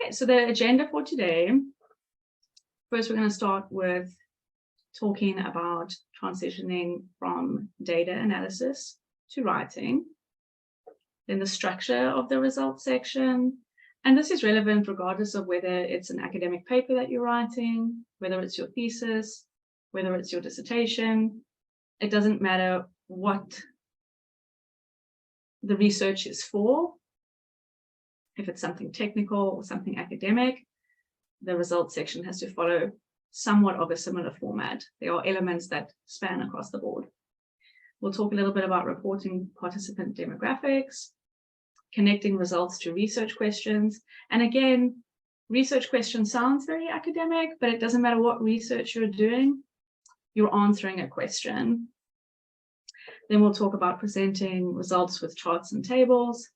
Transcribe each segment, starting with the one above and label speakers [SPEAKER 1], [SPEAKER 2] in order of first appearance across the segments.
[SPEAKER 1] Okay, so the agenda for today, first we're going to start with talking about transitioning from data analysis to writing, then the structure of the results section. And this is relevant regardless of whether it's an academic paper that you're writing, whether it's your thesis, whether it's your dissertation. It doesn't matter what the research is for. If it's something technical or something academic, the results section has to follow somewhat of a similar format. There are elements that span across the board. We'll talk a little bit about reporting participant demographics, connecting results to research questions. And again, research question sounds very academic, but it doesn't matter what research you're doing, you're answering a question. Then we'll talk about presenting results with charts and tables,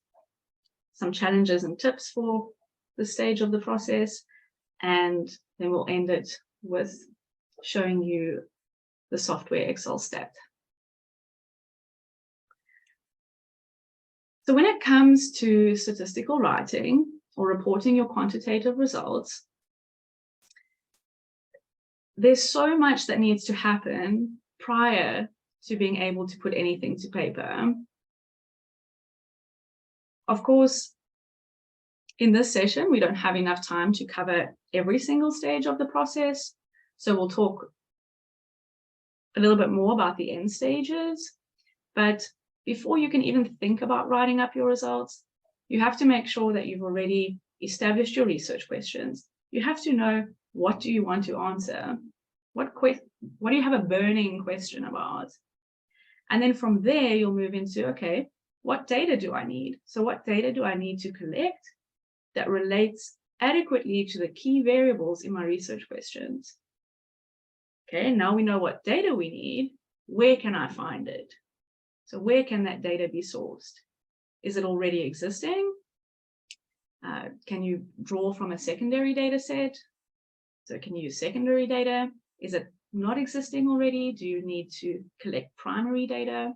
[SPEAKER 1] some challenges and tips for this stage of the process, and then we'll end it with showing you the software XLSTAT. So when it comes to statistical writing or reporting your quantitative results, there's so much that needs to happen prior to being able to put anything to paper. Of course, in this session, we don't have enough time to cover every single stage of the process. So we'll talk a little bit more about the end stages. But before you can even think about writing up your results, you have to make sure that you've already established your research questions. You have to know, what do you want to answer? What do you have a burning question about? And then from there, you'll move into, okay, what data do I need? So what data do I need to collect that relates adequately to the key variables in my research questions? Okay, now we know what data we need. Where can I find it? So where can that data be sourced? Is it already existing? Can you draw from a secondary data set? So can you use secondary data? Is it not existing already? Do you need to collect primary data?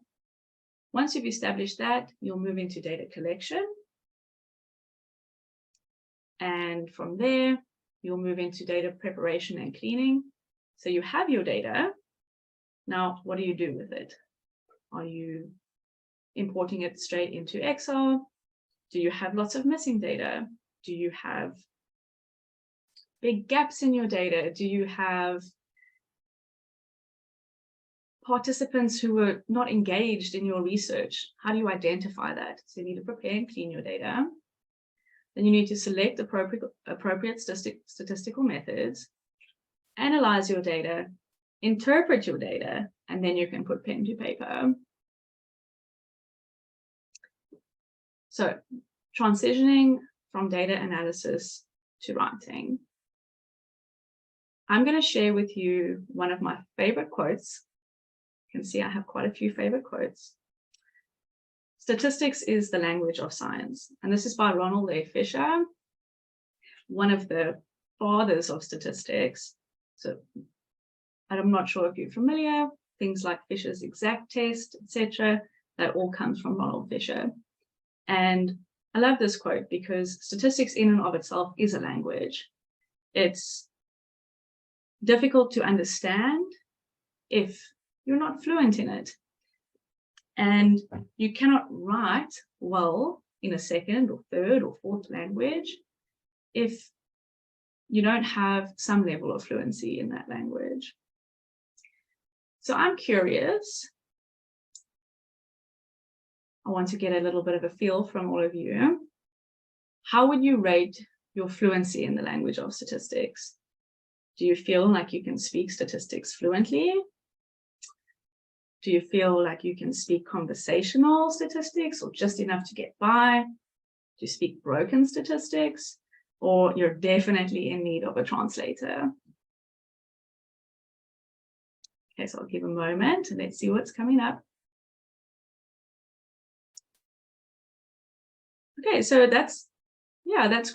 [SPEAKER 1] Once you've established that, you'll move into data collection. And from there, you'll move into data preparation and cleaning. So you have your data. Now, what do you do with it? Are you importing it straight into Excel? Do you have lots of missing data? Do you have big gaps in your data? Do you have participants who were not engaged in your research? How do you identify that? So you need to prepare and clean your data. Then you need to select appropriate statistical methods, analyze your data, interpret your data, and then you can put pen to paper. So transitioning from data analysis to writing. I'm going to share with you one of my favorite quotes. You can see I have quite a few favorite quotes. Statistics is the language of science. And this is by Ronald A. Fisher, one of the fathers of statistics. So I'm not sure if you're familiar, things like Fisher's exact test, etc. That all comes from Ronald Fisher. And I love this quote because statistics in and of itself is a language. It's difficult to understand if you're not fluent in it. And you cannot write well in a second or third or fourth language if you don't have some level of fluency in that language. So I'm curious. I want to get a little bit of a feel from all of you. How would you rate your fluency in the language of statistics? Do you feel like you can speak statistics fluently? Do you feel like you can speak conversational statistics or just enough to get by? Do you speak broken statistics? Or you're definitely in need of a translator? Okay, so I'll give a moment and let's see what's coming up. Okay, so that's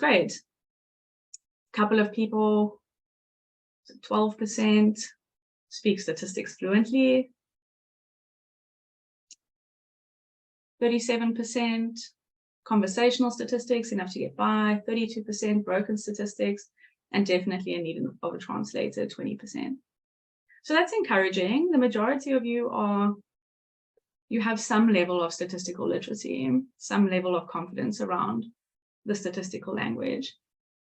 [SPEAKER 1] great. A couple of people, 12% speak statistics fluently. 37% conversational statistics, enough to get by, 32%, broken statistics, and definitely in need of a translator, 20%. So that's encouraging. The majority of you have some level of statistical literacy, some level of confidence around the statistical language.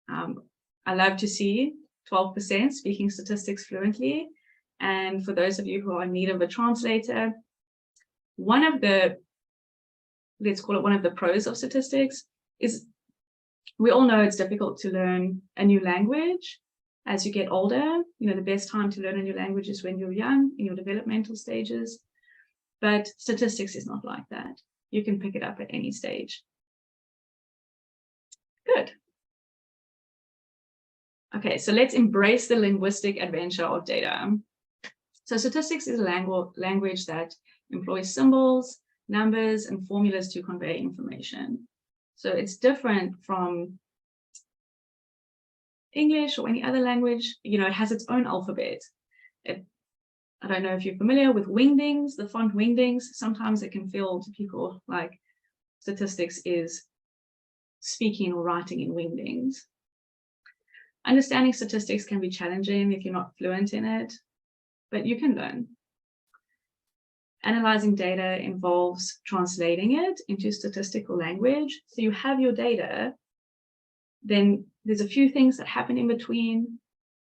[SPEAKER 1] I love to see 12% speaking statistics fluently. And for those of you who are in need of a translator, let's call it one of the pros of statistics is we all know it's difficult to learn a new language as you get older. The best time to learn a new language is when you're young, in your developmental stages. But statistics is not like that. You can pick it up at any stage. Good. Okay, so let's embrace the linguistic adventure of data. So statistics is a language that employs symbols, numbers, and formulas to convey information. So it's different from English or any other language. It has its own alphabet. I don't know if you're familiar with wingdings, the font wingdings. Sometimes it can feel to people like statistics is speaking or writing in wingdings. Understanding statistics can be challenging if you're not fluent in it, but you can learn. Analyzing data involves translating it into statistical language. So you have your data, then there's a few things that happen in between,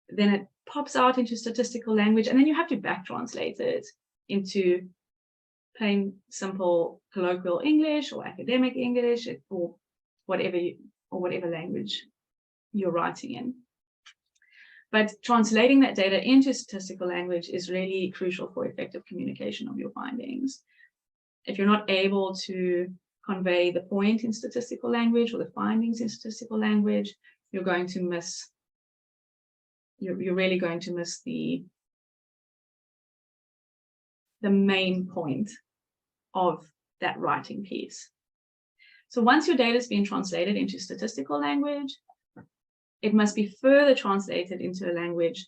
[SPEAKER 1] then it pops out into statistical language, and then you have to back translate it into plain, simple, colloquial English or academic English or whatever language you're writing in. But translating that data into statistical language is really crucial for effective communication of your findings. If you're not able to convey the point in statistical language or the findings in statistical language, you're really going to miss the main point of that writing piece. So once your data has been translated into statistical language, it must be further translated into a language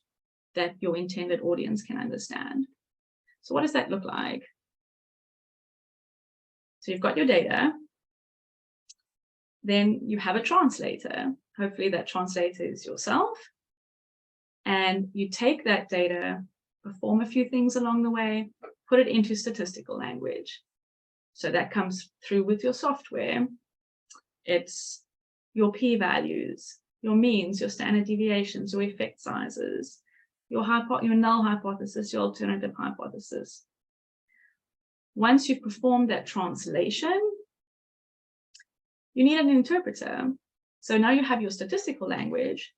[SPEAKER 1] that your intended audience can understand. So what does that look like? So you've got your data, then you have a translator. Hopefully that translator is yourself. And you take that data, perform a few things along the way, put it into statistical language. So that comes through with your software. It's your p-values, your means, your standard deviations, your effect sizes, your null hypothesis, your alternative hypothesis. Once you've performed that translation, you need an interpreter. So now you have your statistical language.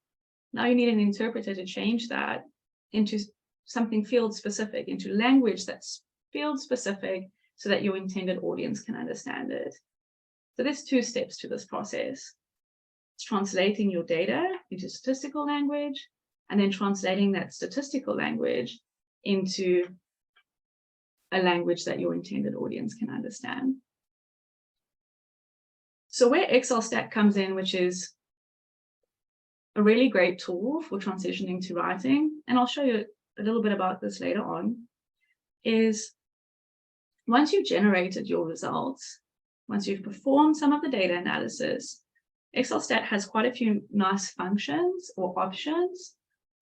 [SPEAKER 1] Now you need an interpreter to change that into something field specific, into language that's field specific so that your intended audience can understand it. So there's 2 steps to this process. It's translating your data into statistical language and then translating that statistical language into a language that your intended audience can understand. So where XLSTAT comes in, which is a really great tool for transitioning to writing, and I'll show you a little bit about this later on, is once you've generated your results, once you've performed some of the data analysis, XLSTAT has quite a few nice functions or options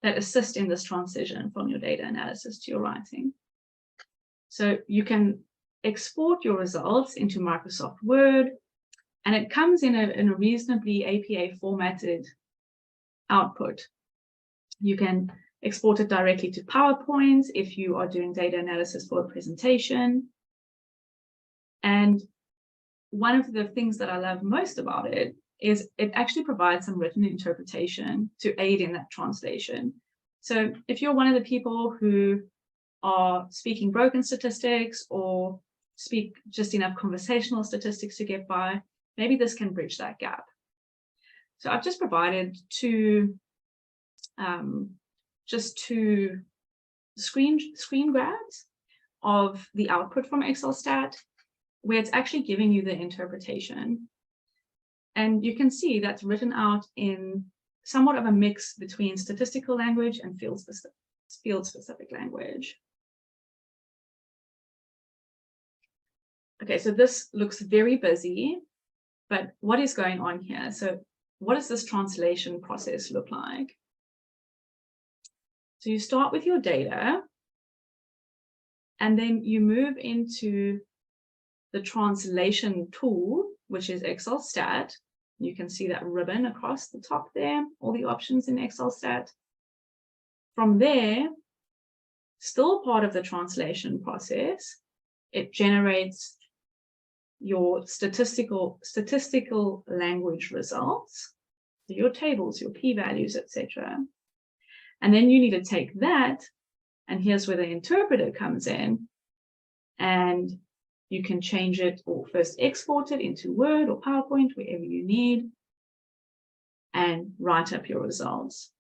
[SPEAKER 1] that assist in this transition from your data analysis to your writing. So you can export your results into Microsoft Word, and it comes in a reasonably APA formatted output. You can export it directly to PowerPoint if you are doing data analysis for a presentation. And one of the things that I love most about it is it actually provides some written interpretation to aid in that translation. So if you're one of the people who are speaking broken statistics or speak just enough conversational statistics to get by, maybe this can bridge that gap. So I've just provided two screen grabs of the output from XLSTAT, where it's actually giving you the interpretation. And you can see that's written out in somewhat of a mix between statistical language and field-specific language. Okay, so this looks very busy. But what is going on here? So what does this translation process look like? So you start with your data, and then you move into the translation tool, which is XLSTAT. You can see that ribbon across the top there, all the options in XLSTAT. From there, still part of the translation process, it generates your statistical language results, so your tables, your p-values, etc. And then you need to take that, and here's where the interpreter comes in, and you can change it or first export it into Word or PowerPoint, wherever you need, and write up your results.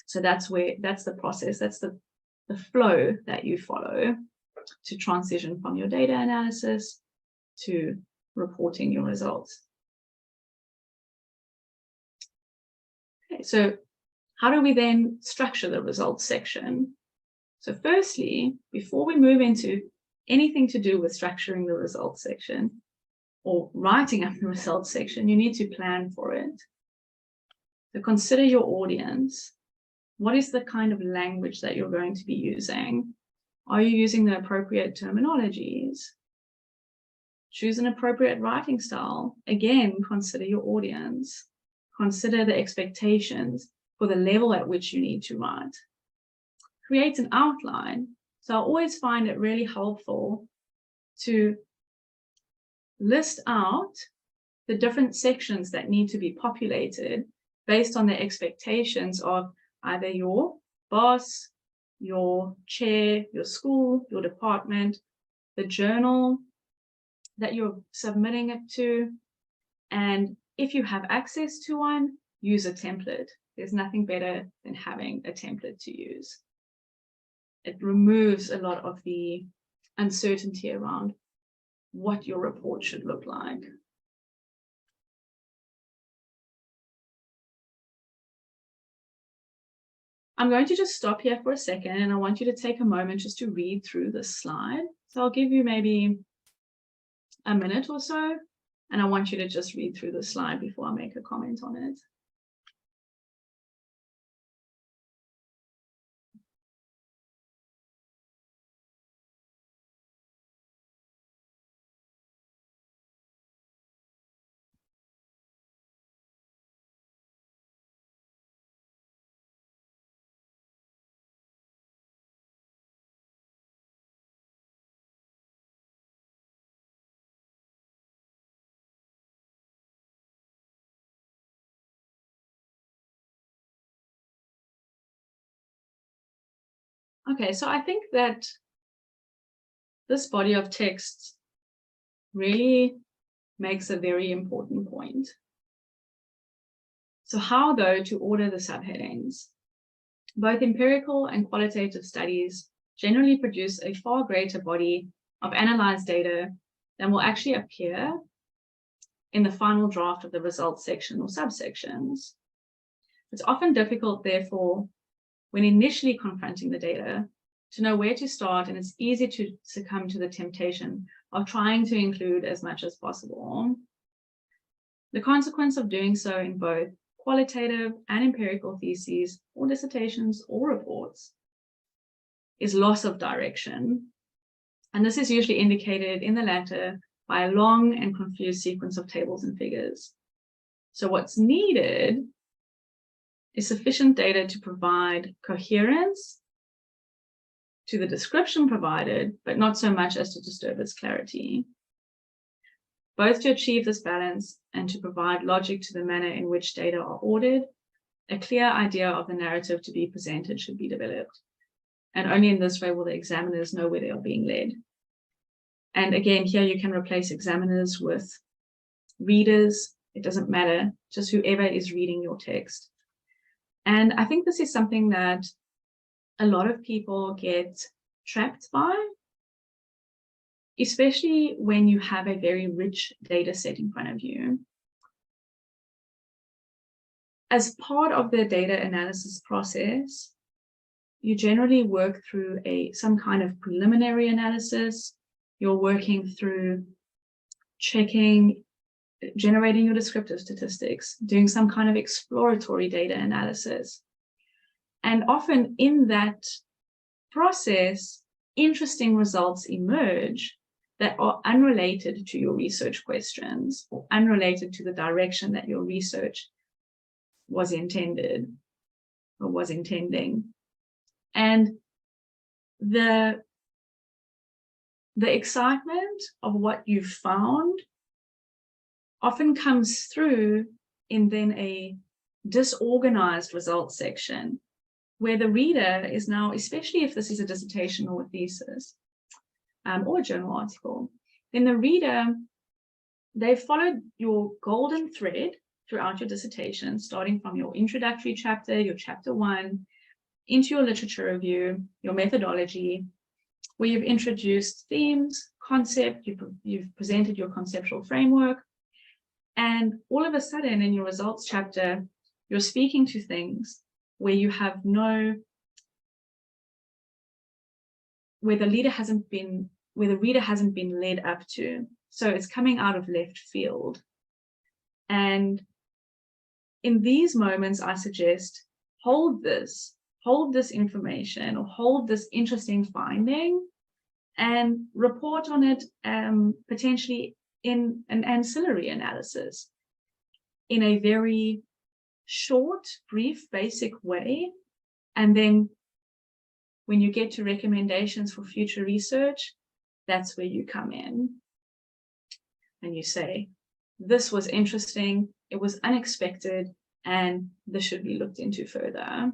[SPEAKER 1] So that's the process, that's the flow that you follow to transition from your data analysis to reporting your results. Okay, so how do we then structure the results section? So firstly, before we move into anything to do with structuring the results section or writing up the results section, you need to plan for it. So consider your audience. What is the kind of language that you're going to be using? Are you using the appropriate terminologies? Choose an appropriate writing style. Again, consider your audience. Consider the expectations for the level at which you need to write. Create an outline. So I always find it really helpful to list out the different sections that need to be populated based on the expectations of either your boss, your chair, your school, your department, the journal that you're submitting it to. And if you have access to one, use a template. There's nothing better than having a template to use. It removes a lot of the uncertainty around what your report should look like. I'm going to just stop here for a second, and I want you to take a moment just to read through this slide. So I'll give you maybe a minute or so, and I want you to just read through the slide before I make a comment on it. Okay, so I think that this body of text really makes a very important point. So how, though, to order the subheadings? Both empirical and qualitative studies generally produce a far greater body of analyzed data than will actually appear in the final draft of the results section or subsections. It's often difficult, therefore, when initially confronting the data, to know where to start, and it's easy to succumb to the temptation of trying to include as much as possible. The consequence of doing so in both qualitative and empirical theses or dissertations or reports is loss of direction. And this is usually indicated in the latter by a long and confused sequence of tables and figures. So what's needed is sufficient data to provide coherence to the description provided, but not so much as to disturb its clarity. Both to achieve this balance and to provide logic to the manner in which data are ordered, a clear idea of the narrative to be presented should be developed. And only in this way will the examiners know where they are being led. And again, here you can replace examiners with readers. It doesn't matter, just whoever is reading your text. And I think this is something that a lot of people get trapped by, especially when you have a very rich data set in front of you. As part of the data analysis process, you generally work through some kind of preliminary analysis. You're working through checking generating your descriptive statistics, doing some kind of exploratory data analysis. And often in that process, interesting results emerge that are unrelated to your research questions or unrelated to the direction that your research was intended or was intending. And the excitement of what you've found often comes through in then a disorganized results section, where the reader is now, especially if this is a dissertation or a thesis or a journal article, then the reader, they've followed your golden thread throughout your dissertation, starting from your introductory chapter, your chapter 1, into your literature review, your methodology, where you've introduced themes, concept, you've presented your conceptual framework, and all of a sudden in your results chapter, you're speaking to things where you have where the reader hasn't been led up to. So it's coming out of left field. And in these moments, I suggest hold this information or hold this interesting finding and report on it potentially in an ancillary analysis in a very short, brief, basic way. And then when you get to recommendations for future research, that's where you come in and you say, this was interesting, it was unexpected, and this should be looked into further.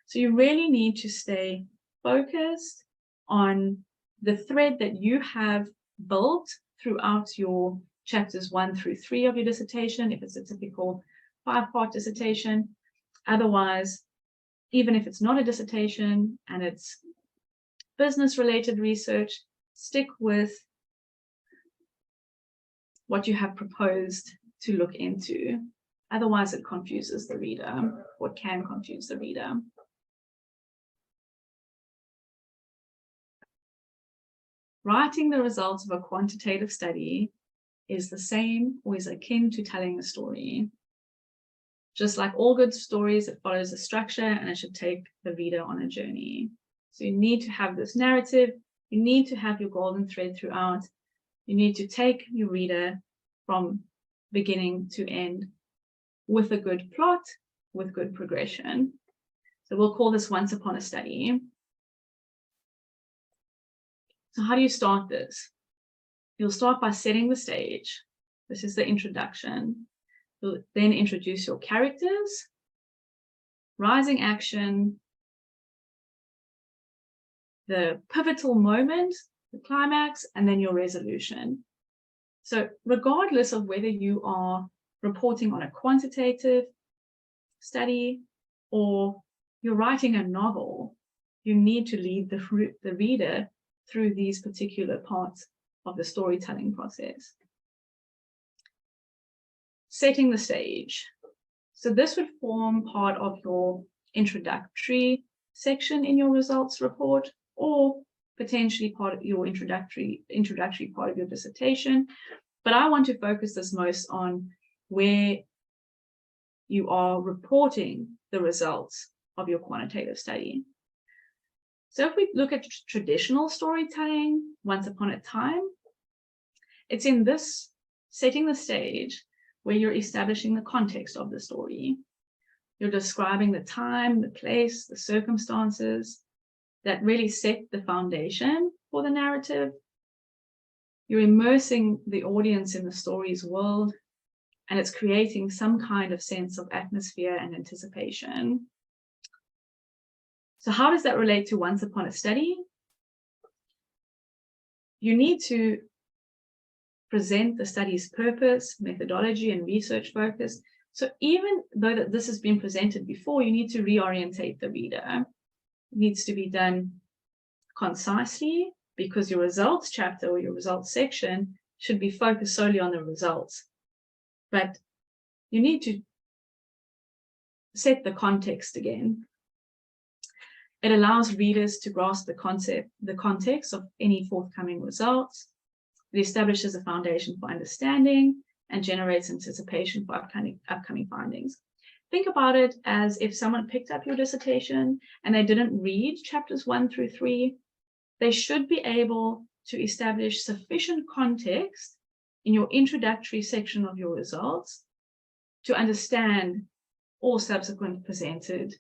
[SPEAKER 1] So you really need to stay focused on the thread that you have built throughout your chapters 1 through 3 of your dissertation, if it's a typical 5-part dissertation. Otherwise, even if it's not a dissertation and it's business-related research, stick with what you have proposed to look into. Otherwise, it confuses the reader, or can confuse the reader. Writing the results of a quantitative study is the same or is akin to telling a story. Just like all good stories, it follows a structure and it should take the reader on a journey. So you need to have this narrative, you need to have your golden thread throughout, you need to take your reader from beginning to end with a good plot, with good progression. So we'll call this Once Upon a Study. So how do you start this? You'll start by setting the stage. This is the introduction. You'll then introduce your characters, rising action, the pivotal moment, the climax, and then your resolution. So regardless of whether you are reporting on a quantitative study or you're writing a novel, you need to lead the reader through these particular parts of the storytelling process. Setting the stage. So this would form part of your introductory section in your results report, or potentially part of your introductory part of your dissertation. But I want to focus this most on where you are reporting the results of your quantitative study. So if we look at traditional storytelling, once upon a time, it's in this setting the stage where you're establishing the context of the story. You're describing the time, the place, the circumstances that really set the foundation for the narrative. You're immersing the audience in the story's world, and it's creating some kind of sense of atmosphere and anticipation. So how does that relate to Once Upon a Study? You need to present the study's purpose, methodology, and research focus. So even though that this has been presented before, you need to reorientate the reader. It needs to be done concisely, because your results chapter or your results section should be focused solely on the results. But you need to set the context again. It allows readers to grasp the context of any forthcoming results. It establishes a foundation for understanding, and generates anticipation for upcoming findings. Think about it as if someone picked up your dissertation and they didn't read chapters 1 through 3, they should be able to establish sufficient context in your introductory section of your results to understand all subsequent presented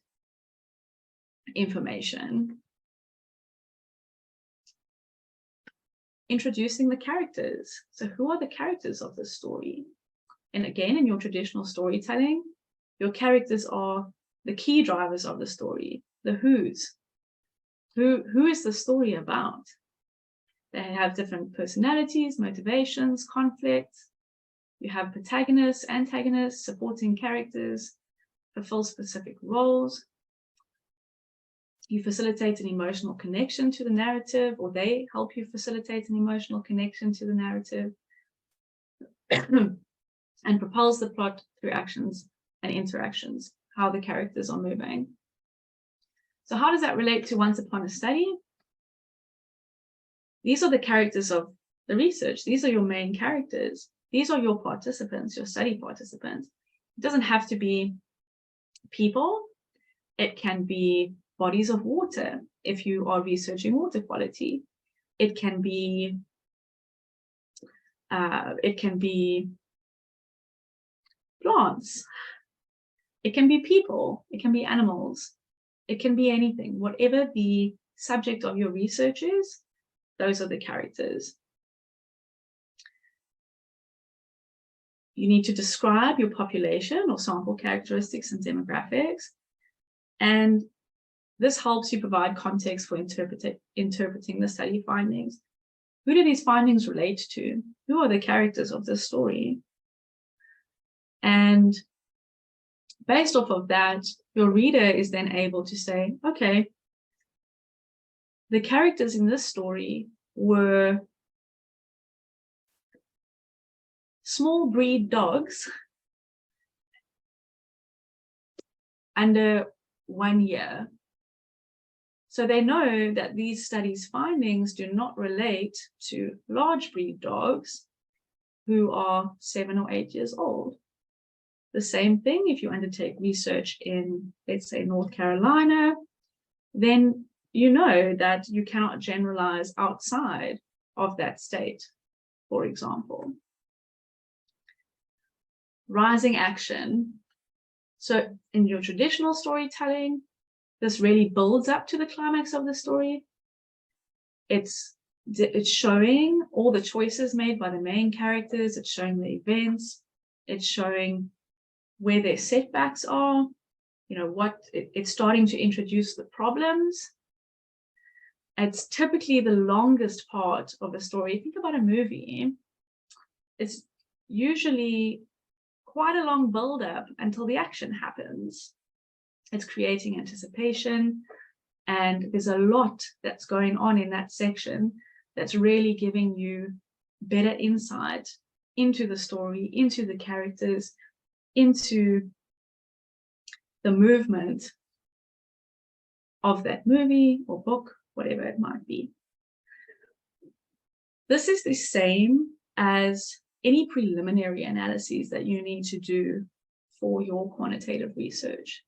[SPEAKER 1] information. Introducing the characters. So who are the characters of this story? And again, in your traditional storytelling, your characters are the key drivers of the story, the who's. Who is the story about? They have different personalities, motivations, conflicts. You have protagonists, antagonists, supporting characters, fulfill specific roles. You facilitate an emotional connection to the narrative, or they help you facilitate an emotional connection to the narrative, and propels the plot through actions and interactions, how the characters are moving. So how does that relate to Once Upon a Study? These are the characters of the research. These are your main characters. These are your participants, your study participants. It doesn't have to be people. It can be bodies of water if you are researching water quality. It can be plants. It can be people. It can be animals. It can be anything. Whatever the subject of your research is, those are the characters. You need to describe your population or sample characteristics and demographics. And this helps you provide context for interpreting the study findings. Who do these findings relate to? Who are the characters of this story? And based off of that, your reader is then able to say, okay, the characters in this story were small breed dogs under 1 year. So they know that these studies' findings do not relate to large breed dogs who are 7 or 8 years old. The same thing if you undertake research in, let's say, North Carolina, then you know that you cannot generalize outside of that state, for example. Rising action. So in your traditional storytelling, this really builds up to the climax of the story. It's showing all the choices made by the main characters. It's showing the events. It's showing where their setbacks are. You know, it's starting to introduce the problems. It's typically the longest part of a story. Think about a movie. It's usually quite a long build-up until the action happens. It's creating anticipation, and there's a lot that's going on in that section that's really giving you better insight into the story, into the characters, into the movement of that movie or book, whatever it might be. This is the same as any preliminary analyses that you need to do for your quantitative research.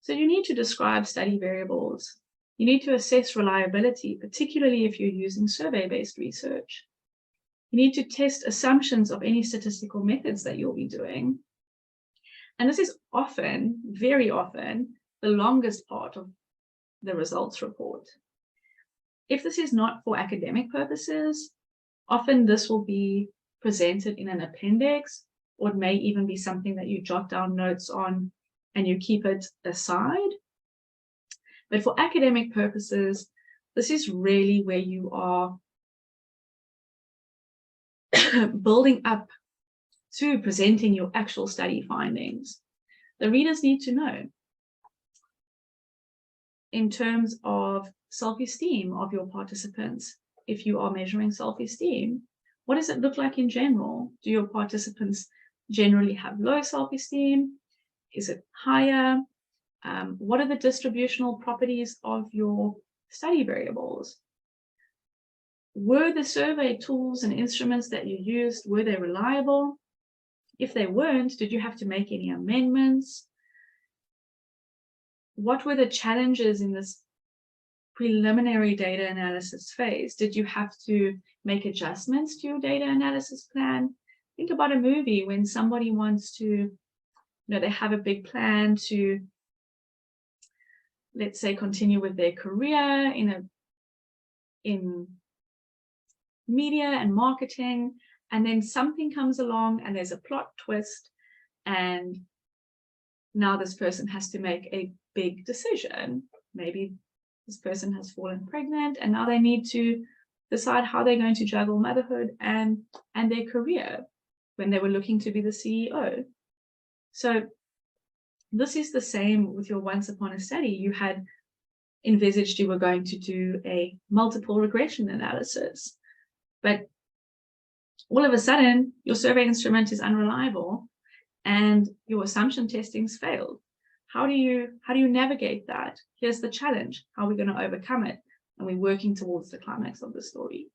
[SPEAKER 1] So you need to describe study variables. You need to assess reliability, particularly if you're using survey-based research. You need to test assumptions of any statistical methods that you'll be doing. And this is often, very often, the longest part of the results report. If this is not for academic purposes, often this will be presented in an appendix, or it may even be something that you jot down notes on and you keep it aside. But for academic purposes, this is really where you are building up to presenting your actual study findings. The readers need to know in terms of self-esteem of your participants. If you are measuring self-esteem, what does it look like in general? Do your participants generally have low self-esteem? Is it higher? What are the distributional properties of your study variables? Were the survey tools and instruments that you used, were they reliable? If they weren't, did you have to make any amendments? What were the challenges in this preliminary data analysis phase? Did you have to make adjustments to your data analysis plan? Think about a movie when somebody wants to, they have a big plan to, let's say, continue with their career in media and marketing, and then something comes along and there's a plot twist, and now this person has to make a big decision. Maybe this person has fallen pregnant and now they need to decide how they're going to juggle motherhood and their career when they were looking to be the CEO. So this is the same with your once upon a study. You had envisaged you were going to do a multiple regression analysis, but all of a sudden your survey instrument is unreliable and your assumption testing's failed. How do you navigate that? Here's the challenge. How are we going to overcome it? And we're working towards the climax of the story.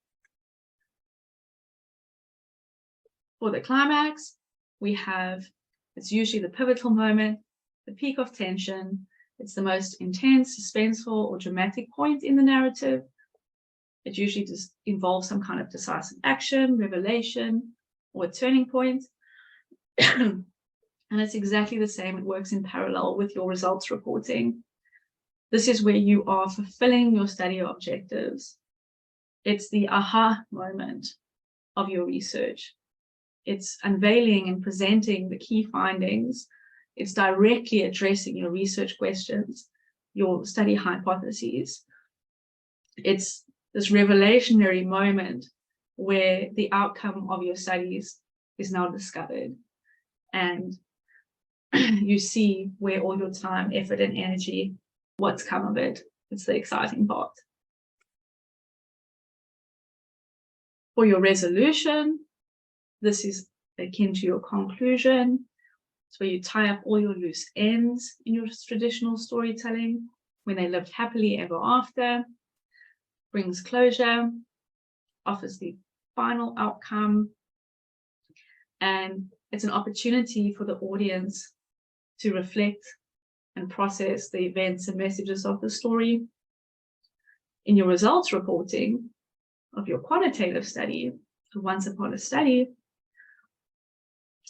[SPEAKER 1] For the climax, it's usually the pivotal moment, the peak of tension. It's the most intense, suspenseful, or dramatic point in the narrative. It usually just involves some kind of decisive action, revelation, or a turning point. And it's exactly the same. It works in parallel with your results reporting. This is where you are fulfilling your study objectives. It's the aha moment of your research. It's unveiling and presenting the key findings. It's directly addressing your research questions, your study hypotheses. It's this revelationary moment where the outcome of your studies is now discovered. And you see where all your time, effort, and energy, what's come of it. It's the exciting part. For your resolution, this is akin to your conclusion. It's where you tie up all your loose ends in your traditional storytelling, when they lived happily ever after, brings closure, offers the final outcome, and it's an opportunity for the audience to reflect and process the events and messages of the story. In your results reporting of your quantitative study, once upon a study,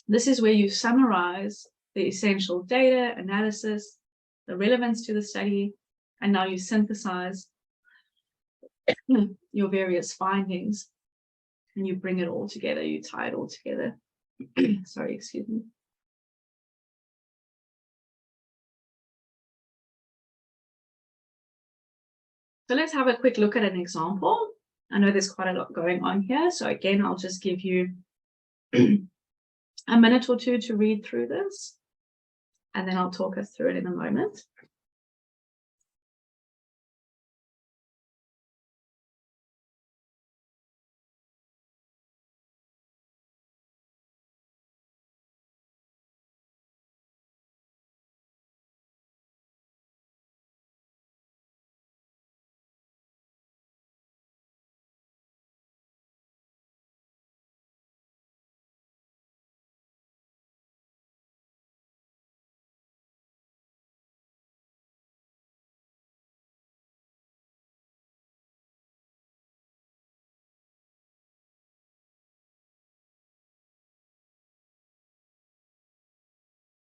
[SPEAKER 1] this is where you summarize the essential data, analysis, the relevance to the study, and now you synthesize your various findings and you bring it all together, you tie it all together. Sorry, excuse me. So let's have a quick look at an example. I know there's quite a lot going on here. So again, I'll just give you a minute or two to read through this, and then I'll talk us through it in a moment.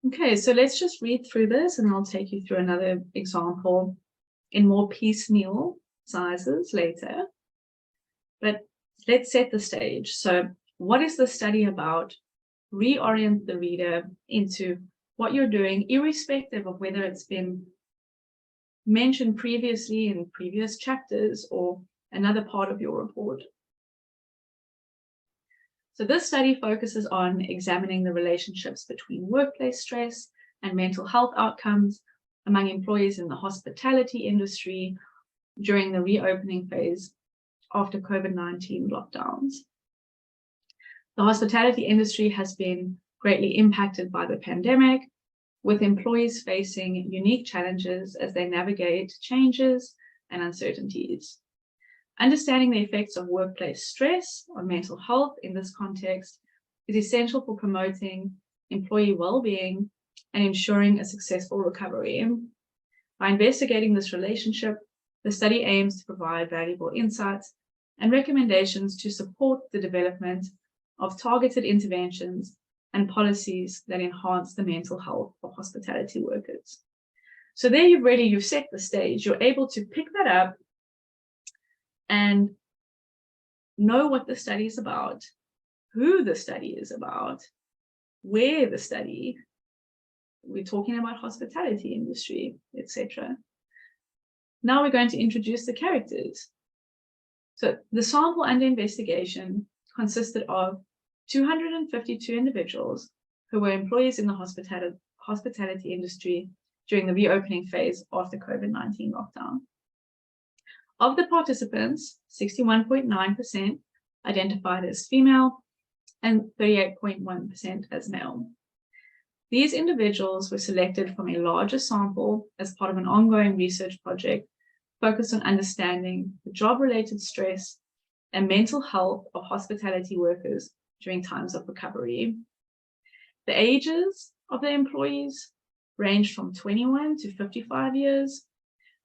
[SPEAKER 1] Okay, so let's just read through this and I'll take you through another example in more piecemeal sizes later. But let's set the stage. So what is the study about? Reorient the reader into what you're doing, irrespective of whether it's been mentioned previously in previous chapters or another part of your report. So this study focuses on examining the relationships between workplace stress and mental health outcomes among employees in the hospitality industry during the reopening phase after COVID-19 lockdowns. The hospitality industry has been greatly impacted by the pandemic, with employees facing unique challenges as they navigate changes and uncertainties. Understanding the effects of workplace stress on mental health in this context is essential for promoting employee well-being and ensuring a successful recovery. By investigating this relationship, the study aims to provide valuable insights and recommendations to support the development of targeted interventions and policies that enhance the mental health of hospitality workers. So there you've set the stage. You're able to pick that up and know what the study is about, who the study is about, where the study, we're talking about hospitality industry, etc. Now we're going to introduce the characters. So the sample under investigation consisted of 252 individuals who were employees in the hospitality industry during the reopening phase after COVID-19 lockdown. Of the participants, 61.9% identified as female and 38.1% as male. These individuals were selected from a larger sample as part of an ongoing research project focused on understanding the job-related stress and mental health of hospitality workers during times of recovery. The ages of the employees ranged from 21 to 55 years,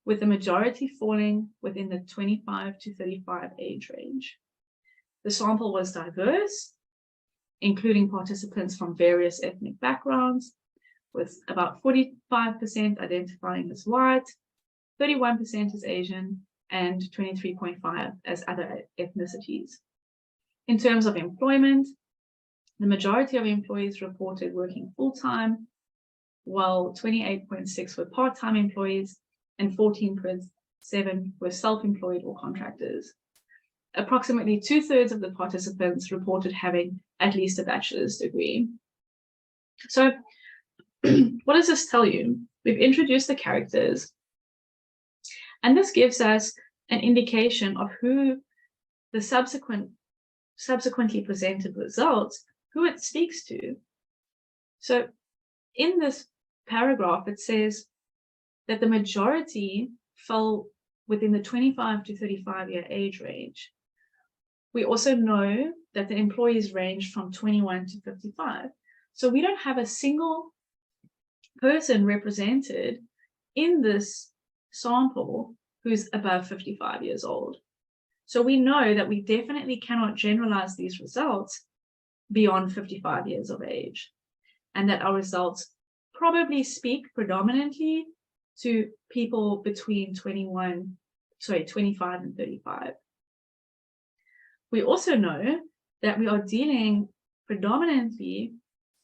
[SPEAKER 1] with the majority falling within the 25 to 35 age range. The sample was diverse, including participants from various ethnic backgrounds, with about 45% identifying as white, 31% as Asian, and 23.5% as other ethnicities. In terms of employment, the majority of employees reported working full-time, while 28.6% were part-time employees and 14.7% were self-employed or contractors. Approximately 2/3 of the participants reported having at least a bachelor's degree. So what does this tell you? We've introduced the characters, and this gives us an indication of who the subsequently presented results, who it speaks to. So in this paragraph, it says that the majority fell within the 25 to 35 year age range. We also know that the employees range from 21 to 55. So we don't have a single person represented in this sample who's above 55 years old. So we know that we definitely cannot generalize these results beyond 55 years of age, and that our results probably speak predominantly to people between 25 and 35. We also know that we are dealing predominantly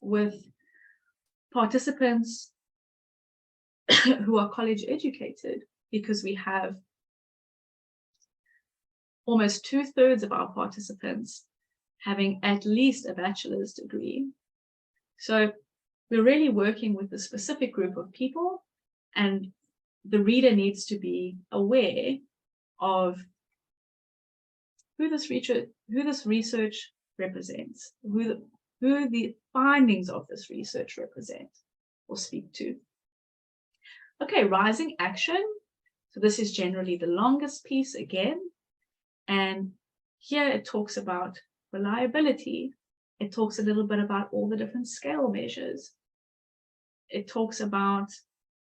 [SPEAKER 1] with participants who are college educated, because we have almost 2/3 of our participants having at least a bachelor's degree. So we're really working with a specific group of people, and the reader needs to be aware of who this research represents, who the findings of this research represent or speak to. Okay, rising action. So this is generally the longest piece again. And here it talks about reliability. It talks a little bit about all the different scale measures. It talks about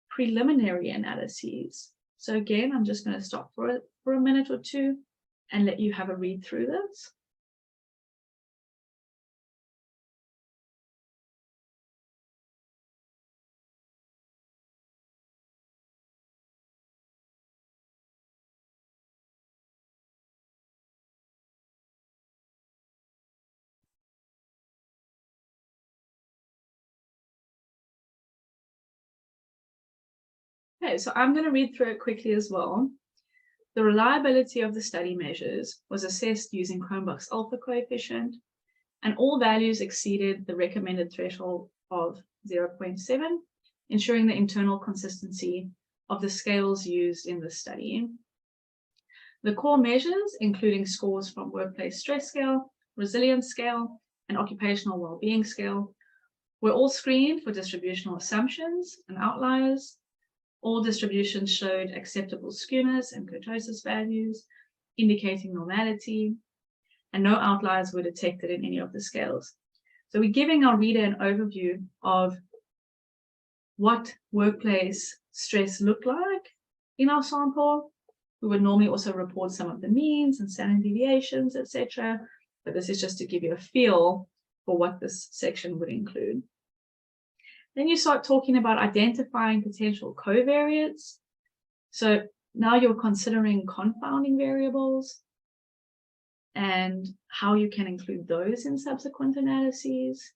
[SPEAKER 1] preliminary analyses. So again, I'm just going to stop for a minute or two and let you have a read through this. Okay, so I'm going to read through it quickly as well. The reliability of the study measures was assessed using Cronbach's alpha coefficient, and all values exceeded the recommended threshold of 0.7, ensuring the internal consistency of the scales used in the study. The core measures, including scores from workplace stress scale, resilience scale, and occupational well-being scale, were all screened for distributional assumptions and outliers. All distributions showed acceptable skewness and kurtosis values, indicating normality, and no outliers were detected in any of the scales. So we're giving our reader an overview of what workplace stress looked like in our sample. We would normally also report some of the means and standard deviations, etc. But this is just to give you a feel for what this section would include. Then you start talking about identifying potential covariates. So now you're considering confounding variables and how you can include those in subsequent analyses.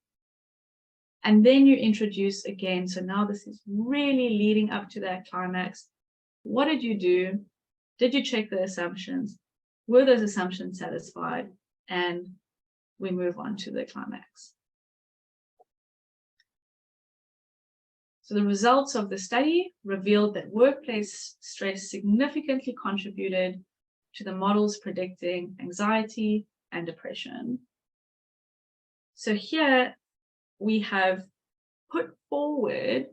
[SPEAKER 1] And then you introduce again, so now this is really leading up to that climax. What did you do? Did you check the assumptions? Were those assumptions satisfied? And we move on to the climax. So the results of the study revealed that workplace stress significantly contributed to the models predicting anxiety and depression. So here we have put forward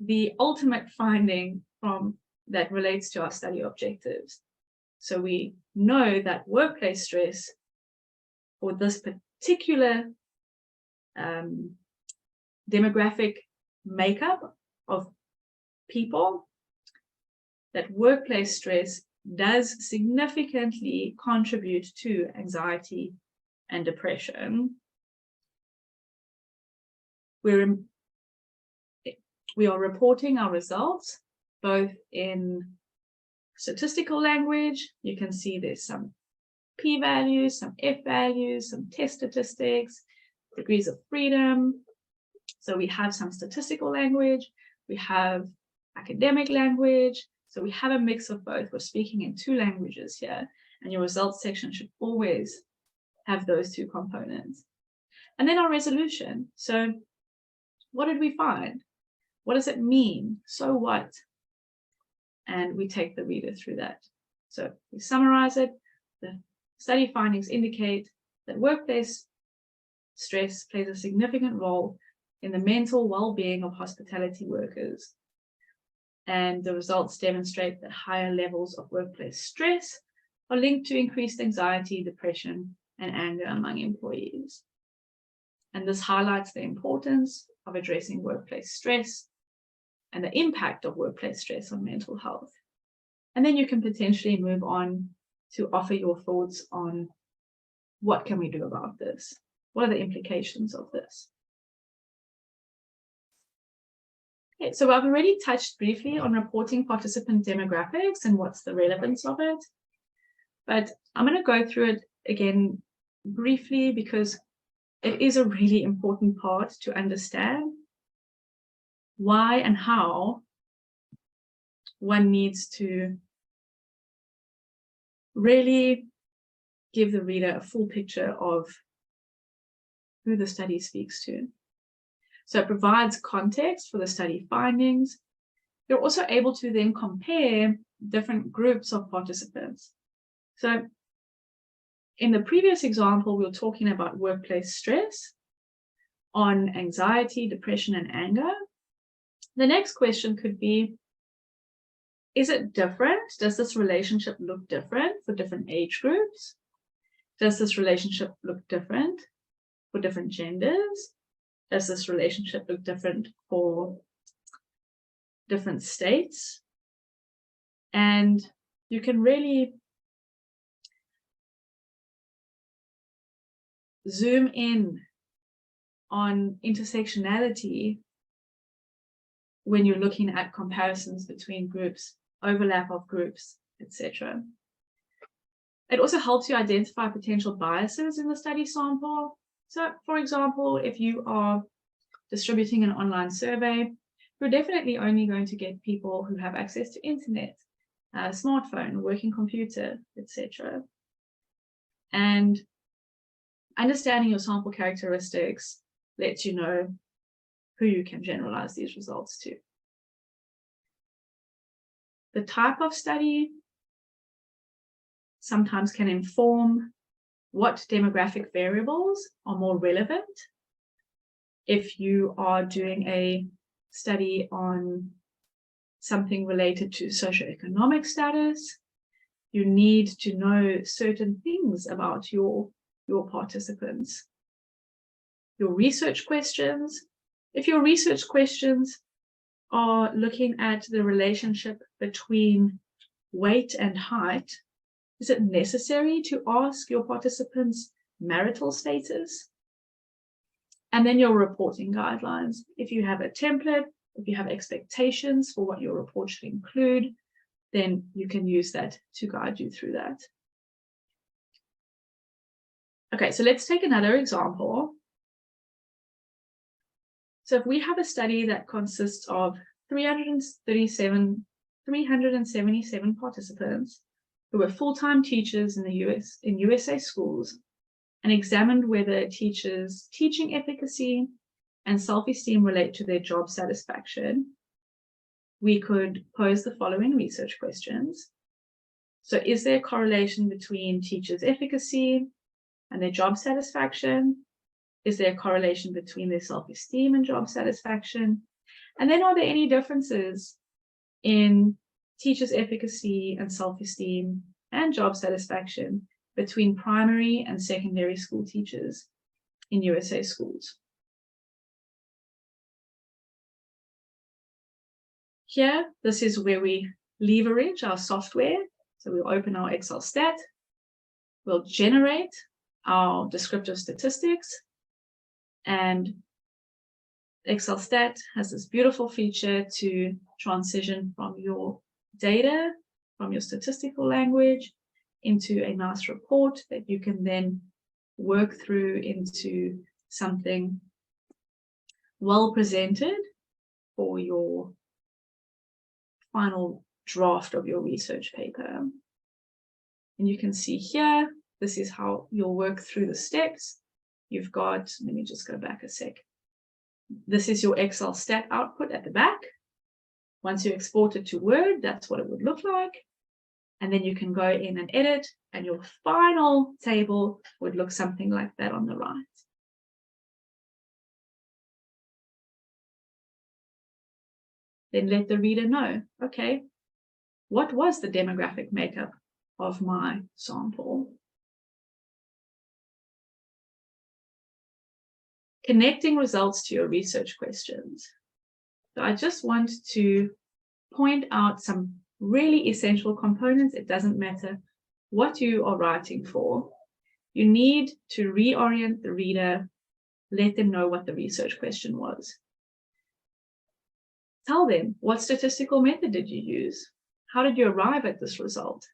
[SPEAKER 1] the ultimate finding from that relates to our study objectives. So we know that workplace stress for this particular demographic makeup of people, that workplace stress does significantly contribute to anxiety and depression. We are reporting our results both in statistical language. You can see there's some p-values, some f-values, some test statistics, degrees of freedom. So we have some statistical language, we have academic language. So we have a mix of both. We're speaking in two languages here, and your results section should always have those two components. And then our resolution. So what did we find? What does it mean? So what? And we take the reader through that. So we summarize it. The study findings indicate that workplace stress plays a significant role in the mental well-being of hospitality workers. And the results demonstrate that higher levels of workplace stress are linked to increased anxiety, depression, and anger among employees. And this highlights the importance of addressing workplace stress and the impact of workplace stress on mental health. And then you can potentially move on to offer your thoughts on what can we do about this? What are the implications of this? Okay, so I've already touched briefly on reporting participant demographics and what's the relevance of it. But I'm going to go through it again briefly because it is a really important part to understand why and how one needs to really give the reader a full picture of who the study speaks to. So it provides context for the study findings. You're also able to then compare different groups of participants. So in the previous example, we were talking about workplace stress on anxiety, depression, and anger. The next question could be, is it different? Does this relationship look different for different age groups? Does this relationship look different for different genders? Does this relationship look different for different states? And you can really zoom in on intersectionality when you're looking at comparisons between groups, overlap of groups, etc. It also helps you identify potential biases in the study sample. So, for example, if you are distributing an online survey, you're definitely only going to get people who have access to internet, a smartphone, working computer, etc. And understanding your sample characteristics lets you know who you can generalize these results to. The type of study sometimes can inform what demographic variables are more relevant. If you are doing a study on something related to socioeconomic status, you need to know certain things about your participants. your research questions. If your research questions are looking at the relationship between weight and height, is it necessary to ask your participants marital status? And then your reporting guidelines. If you have a template, if you have expectations for what your report should include, then you can use that to guide you through that. Okay, so let's take another example. So if we have a study that consists of 377 participants who were full-time teachers in USA schools, and examined whether teachers' teaching efficacy and self-esteem relate to their job satisfaction, we could pose the following research questions. So is there a correlation between teachers' efficacy and their job satisfaction? Is there a correlation between their self-esteem and job satisfaction? And then are there any differences in teachers' efficacy and self-esteem and job satisfaction between primary and secondary school teachers in USA schools? Here, this is where we leverage our software. So we'll open our XLSTAT, we'll generate our descriptive statistics, and XLSTAT has this beautiful feature to transition from your data, from your statistical language, into a nice report that you can then work through into something well presented for your final draft of your research paper. And you can see here, this is how you'll work through the steps. You've got, let me just go back a sec. This is your XLSTAT output at the back. Once you export it to Word, that's what it would look like. And then you can go in and edit, and your final table would look something like that on the right. Then let the reader know, okay, what was the demographic makeup of my sample? Connecting results to your research questions. So I just want to point out some really essential components. It doesn't matter what you are writing for. You need to reorient the reader, let them know what the research question was. Tell them, what statistical method did you use? How did you arrive at this result?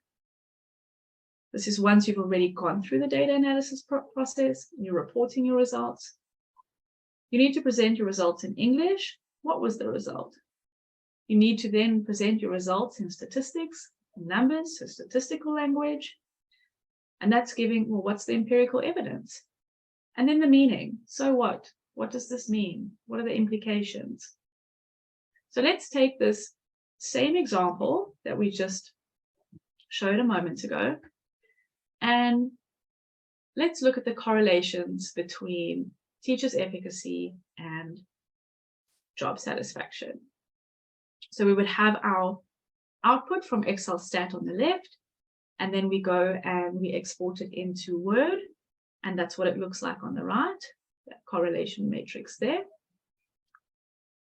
[SPEAKER 1] This is once you've already gone through the data analysis process and you're reporting your results. You need to present your results in English. What was the result? You need to then present your results in statistics, numbers, so statistical language. And that's giving, well, what's the empirical evidence? And then the meaning. So what? What does this mean? What are the implications? So let's take this same example that we just showed a moment ago, and let's look at the correlations between teachers' efficacy and job satisfaction. So we would have our output from XLSTAT on the left, and then we go and we export it into Word, and that's what it looks like on the right, that correlation matrix there.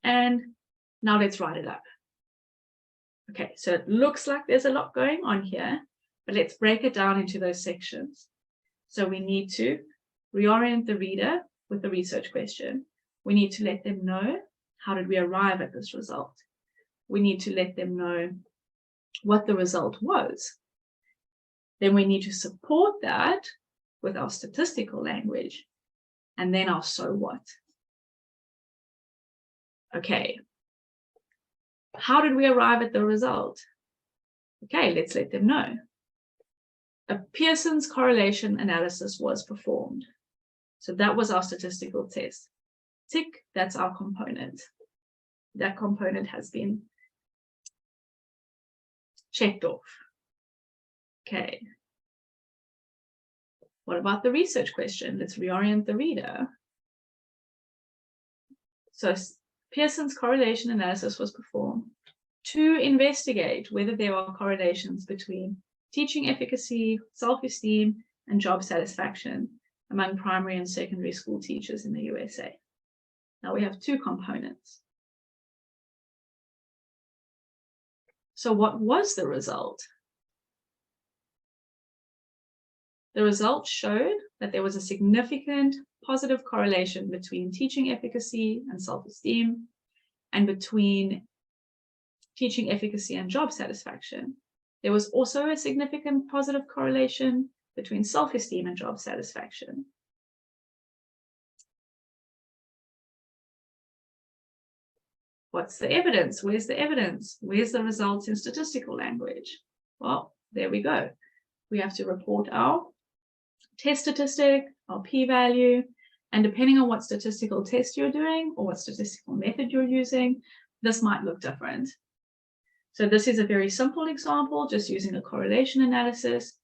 [SPEAKER 1] And now let's write it up. Okay, so it looks like there's a lot going on here, but let's break it down into those sections. So we need to reorient the reader with the research question. We need to let them know, how did we arrive at this result? We need to let them know what the result was. Then we need to support that with our statistical language, and then our so what. Okay, how did we arrive at the result? Okay, let's let them know. A Pearson's correlation analysis was performed. So that was our statistical test. Tick, that's our component. That component has been checked off. Okay. What about the research question? Let's reorient the reader. So Pearson's correlation analysis was performed to investigate whether there are correlations between teaching efficacy, self-esteem, and job satisfaction. among primary and secondary school teachers in the USA. Now we have two components. So what was the result? The results showed that there was a significant positive correlation between teaching efficacy and self-esteem, and between teaching efficacy and job satisfaction. There was also a significant positive correlation between self-esteem and job satisfaction. What's the evidence? Where's the evidence? Where's the results in statistical language? Well, there we go. We have to report our test statistic, our p-value, and depending on what statistical test you're doing or what statistical method you're using, this might look different. So this is a very simple example, just using a correlation analysis.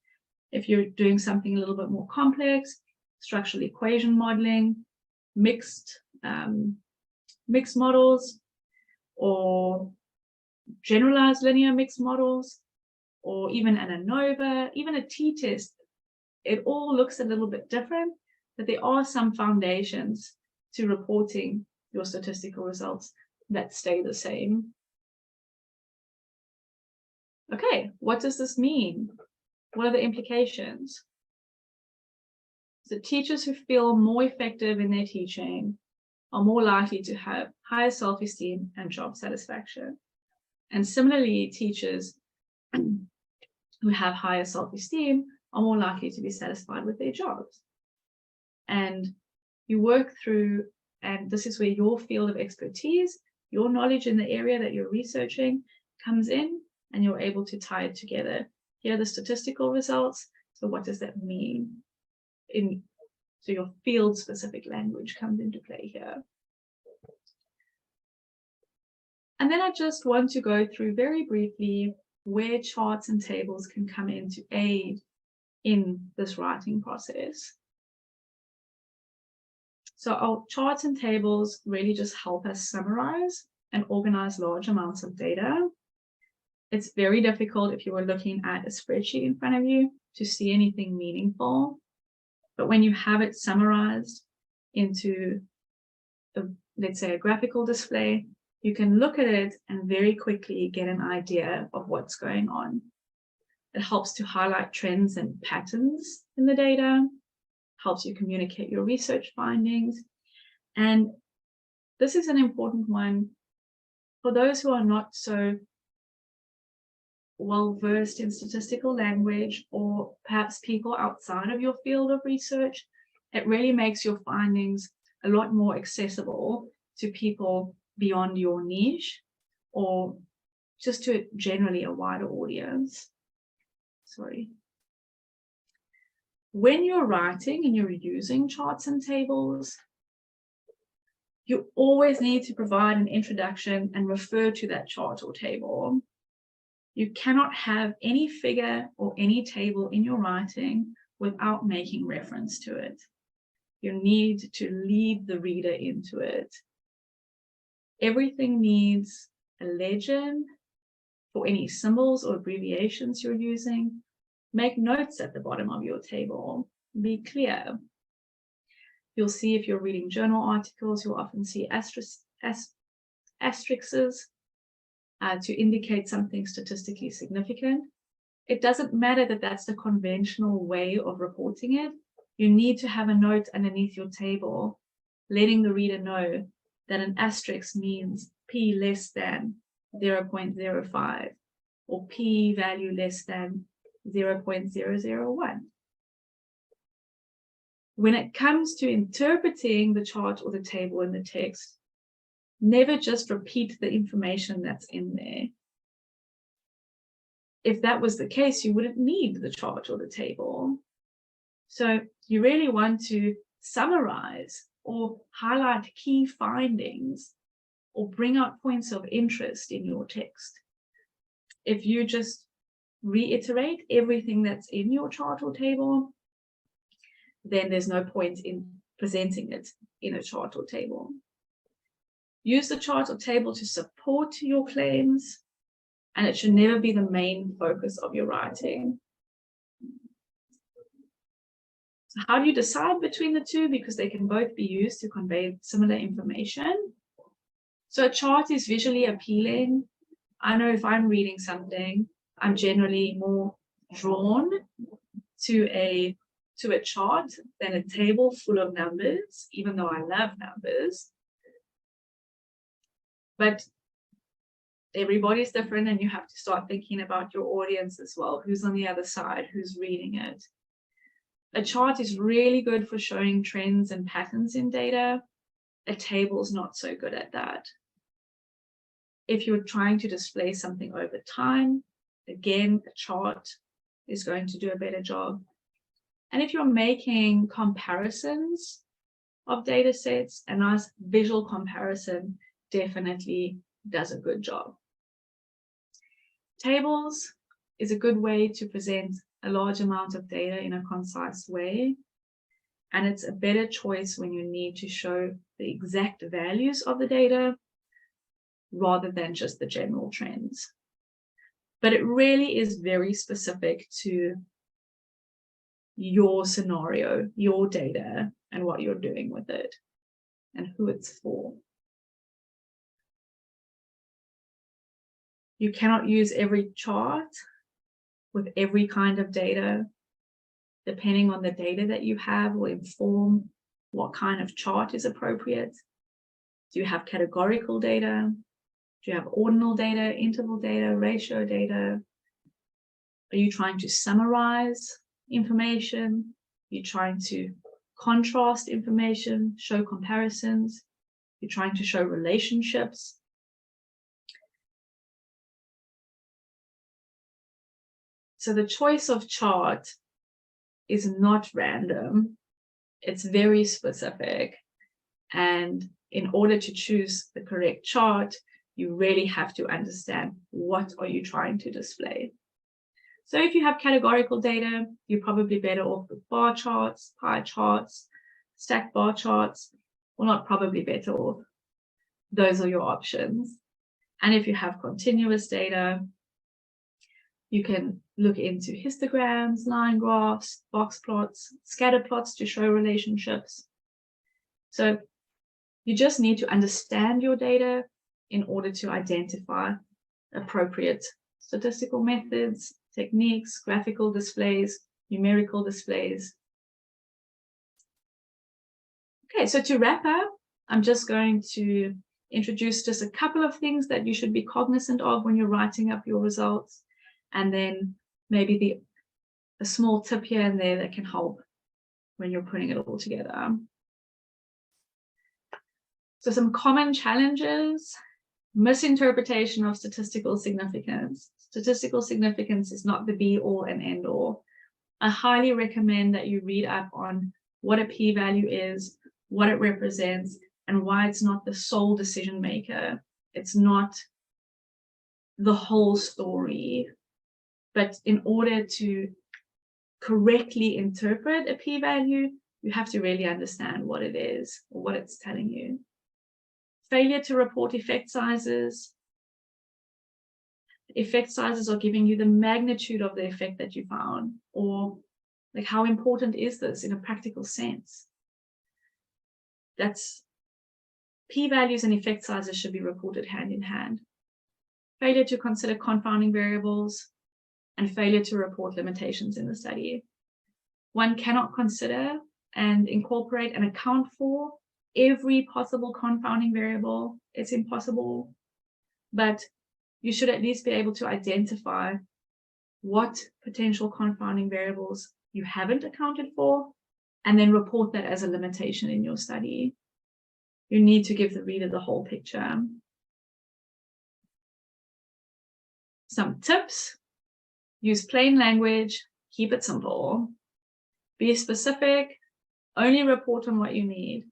[SPEAKER 1] If you're doing something a little bit more complex, structural equation modeling, mixed models, or generalized linear mixed models, or even an ANOVA, even a t-test, it all looks a little bit different, but there are some foundations to reporting your statistical results that stay the same. Okay, what does this mean? What are the implications? So teachers who feel more effective in their teaching are more likely to have higher self-esteem and job satisfaction. And similarly, teachers who have higher self-esteem are more likely to be satisfied with their jobs. And you work through, and this is where your field of expertise, your knowledge in the area that you're researching comes in, and you're able to tie it together. Here are the statistical results. So what does that mean? So your field-specific language comes into play here. And then I just want to go through very briefly where charts and tables can come in to aid in this writing process. So our charts and tables really just help us summarize and organize large amounts of data. It's very difficult if you were looking at a spreadsheet in front of you to see anything meaningful. But when you have it summarized into, let's say, a graphical display, you can look at it and very quickly get an idea of what's going on. It helps to highlight trends and patterns in the data, helps you communicate your research findings. And this is an important one for those who are not so well versed in statistical language, or perhaps people outside of your field of research. It really makes your findings a lot more accessible to people beyond your niche, or just to generally a wider audience. Sorry. When you're writing and you're using charts and tables, you always need to provide an introduction and refer to that chart or table. You cannot have any figure or any table in your writing without making reference to it. You need to lead the reader into it. Everything needs a legend for any symbols or abbreviations you're using. Make notes at the bottom of your table. Be clear. You'll see if you're reading journal articles, you'll often see asterisks to indicate something statistically significant. It doesn't matter that that's the conventional way of reporting it. You need to have a note underneath your table, letting the reader know that an asterisk means p less than 0.05 or p value less than 0.001. When it comes to interpreting the chart or the table in the text, never just repeat the information that's in there. If that was the case, you wouldn't need the chart or the table. So you really want to summarize or highlight key findings or bring out points of interest in your text. If you just reiterate everything that's in your chart or table, then there's no point in presenting it in a chart or table. Use the chart or table to support your claims, and it should never be the main focus of your writing. So how do you decide between the two? Because they can both be used to convey similar information. So a chart is visually appealing. I know if I'm reading something, I'm generally more drawn to a chart than a table full of numbers, even though I love numbers. But everybody's different, and you have to start thinking about your audience as well. Who's on the other side? Who's reading it? A chart is really good for showing trends and patterns in data. A table is not so good at that. If you're trying to display something over time, again, a chart is going to do a better job. And if you're making comparisons of data sets, a nice visual comparison definitely does a good job. Tables is a good way to present a large amount of data in a concise way. And it's a better choice when you need to show the exact values of the data rather than just the general trends. But it really is very specific to your scenario, your data, and what you're doing with it, and who it's for. You cannot use every chart with every kind of data. Depending on the data that you have will inform what kind of chart is appropriate. Do you have categorical data? Do you have ordinal data, interval data, ratio data? Are you trying to summarize information? Are you trying to contrast information, show comparisons? You're trying to show relationships. So the choice of chart is not random. It's very specific. And in order to choose the correct chart, you really have to understand what are you trying to display. So if you have categorical data, you're probably better off with bar charts, pie charts, stacked bar charts, or not probably better off. Those are your options. And if you have continuous data, you can look into histograms, line graphs, box plots, scatter plots to show relationships. So you just need to understand your data in order to identify appropriate statistical methods, techniques, graphical displays, numerical displays. Okay, so to wrap up, I'm just going to introduce just a couple of things that you should be cognizant of when you're writing up your results, and then maybe a small tip here and there that can help when you're putting it all together. So some common challenges: misinterpretation of statistical significance. Statistical significance is not the be-all and end-all. I highly recommend that you read up on what a p-value is, what it represents, and why it's not the sole decision maker. It's not the whole story. But in order to correctly interpret a p-value, you have to really understand what it is or what it's telling you. Failure to report effect sizes. Effect sizes are giving you the magnitude of the effect that you found, or like, how important is this in a practical sense? That's p-values and effect sizes should be reported hand in hand. Failure to consider confounding variables, and failure to report limitations in the study. One cannot consider and incorporate and account for every possible confounding variable. It's impossible, but you should at least be able to identify what potential confounding variables you haven't accounted for, and then report that as a limitation in your study. You need to give the reader the whole picture. Some tips: use plain language, keep it simple, be specific, only report on what you need.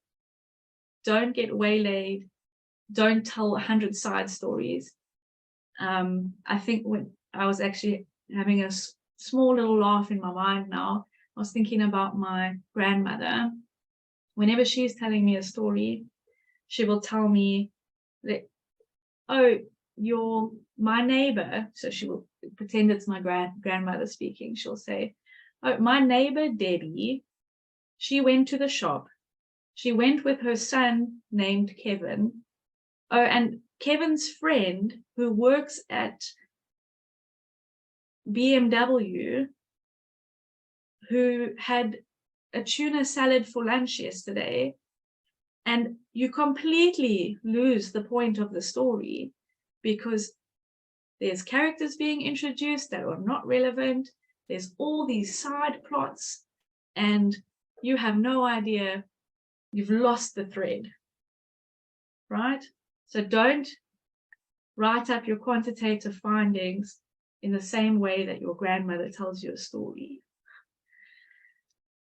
[SPEAKER 1] Don't get waylaid, don't tell 100 side stories. I think when I was actually having a small little laugh in my mind now, I was thinking about my grandmother. Whenever she's telling me a story, she will tell me that, oh, you're my neighbor. So she will pretend it's my grandmother speaking. She'll say, oh, my neighbor Debbie she went to the shop. She went with her son named Kevin. Oh, and Kevin's friend who works at BMW, who had a tuna salad for lunch yesterday, and you completely lose the point of the story because there's characters being introduced that are not relevant. There's all these side plots, and you have no idea. You've lost the thread, right? So don't write up your quantitative findings in the same way that your grandmother tells you a story.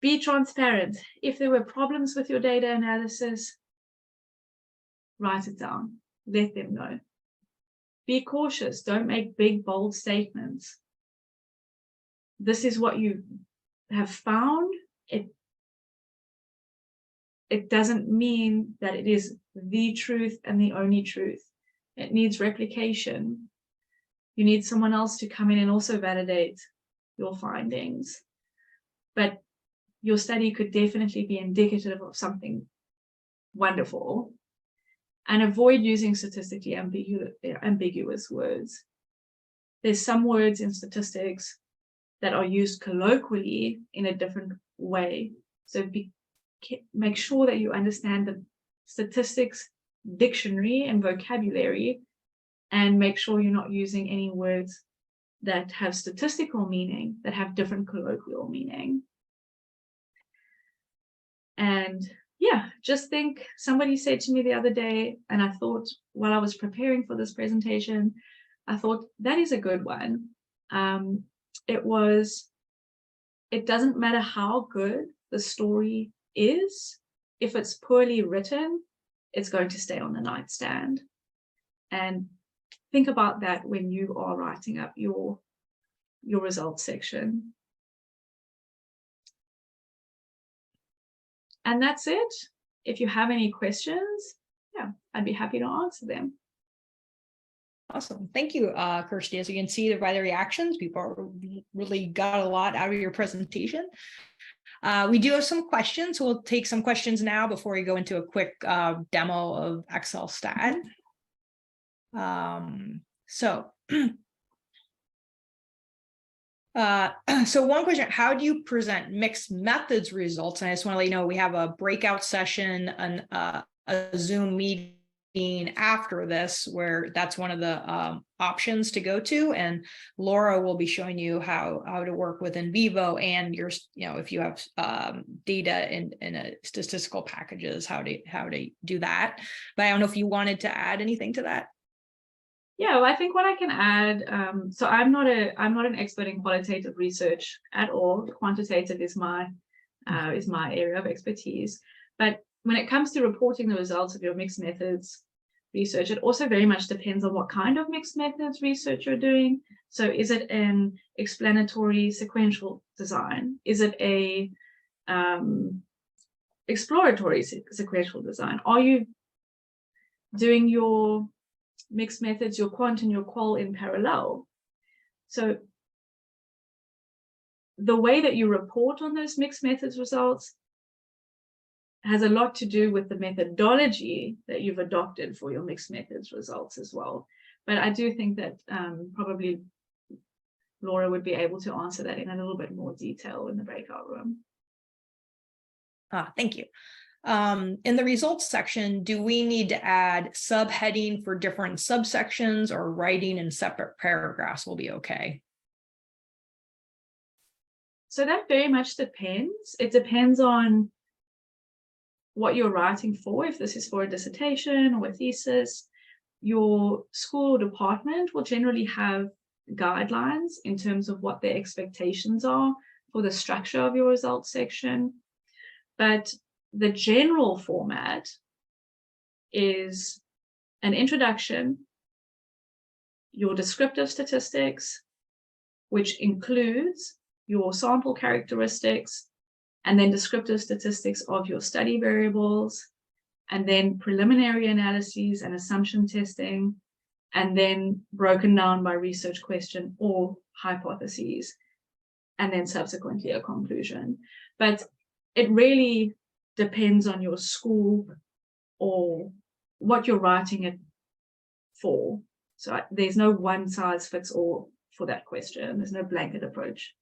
[SPEAKER 1] Be transparent. If there were problems with your data analysis, write it down. Let them know. Be cautious. Don't make big, bold statements. This is what you have found. It doesn't mean that it is the truth and the only truth. It needs replication. You need someone else to come in and also validate your findings. But your study could definitely be indicative of something wonderful. And avoid using statistically ambiguous words. There's some words in statistics that are used colloquially in a different way. So make sure that you understand the statistics dictionary and vocabulary, and make sure you're not using any words that have statistical meaning that have different colloquial meaning. And yeah, just think, somebody said to me the other day, and I thought while I was preparing for this presentation, I thought that is a good one. It doesn't matter how good the story is, if it's poorly written, it's going to stay on the nightstand. And think about that when you are writing up your results section. And that's it. If you have any questions, yeah, I'd be happy to answer them.
[SPEAKER 2] Awesome. Thank you, Kirstie. As you can see by the reactions, people really got a lot out of your presentation. We do have some questions. So we'll take some questions now before we go into a quick demo of XLSTAT. So one question, how do you present mixed methods results? And I just want to let you know, we have a breakout session and a Zoom meeting after this, where that's one of the options to go to. And Laura will be showing you how to work with in vivo and your, if you have data in a statistical packages, how to do that. But I don't know if you wanted to add anything to that.
[SPEAKER 1] Yeah, well, I think what I can add, so I'm not an expert in qualitative research at all. Quantitative is my area of expertise. But when it comes to reporting the results of your mixed methods research, it also very much depends on what kind of mixed methods research you're doing. So is it an explanatory sequential design? Is it a exploratory sequential design? Are you doing your mixed methods, your quant and your qual in parallel? So the way that you report on those mixed methods results has a lot to do with the methodology that you've adopted for your mixed methods results as well. But I do think that probably Laura would be able to answer that in a little bit more detail in the breakout room.
[SPEAKER 2] Thank you. In the results section, do we need to add subheading for different subsections, or writing in separate paragraphs will be okay?
[SPEAKER 1] So that very much depends. It depends on what you're writing for. If this is for a dissertation or a thesis, your school or department will generally have guidelines in terms of what their expectations are for the structure of your results section. But the general format is an introduction, your descriptive statistics, which includes your sample characteristics, and then descriptive statistics of your study variables, and then preliminary analyses and assumption testing, and then broken down by research question or hypotheses, and then subsequently a conclusion. But it really depends on your school or what you're writing it for. So there's no one size fits all for that question. There's no blanket approach.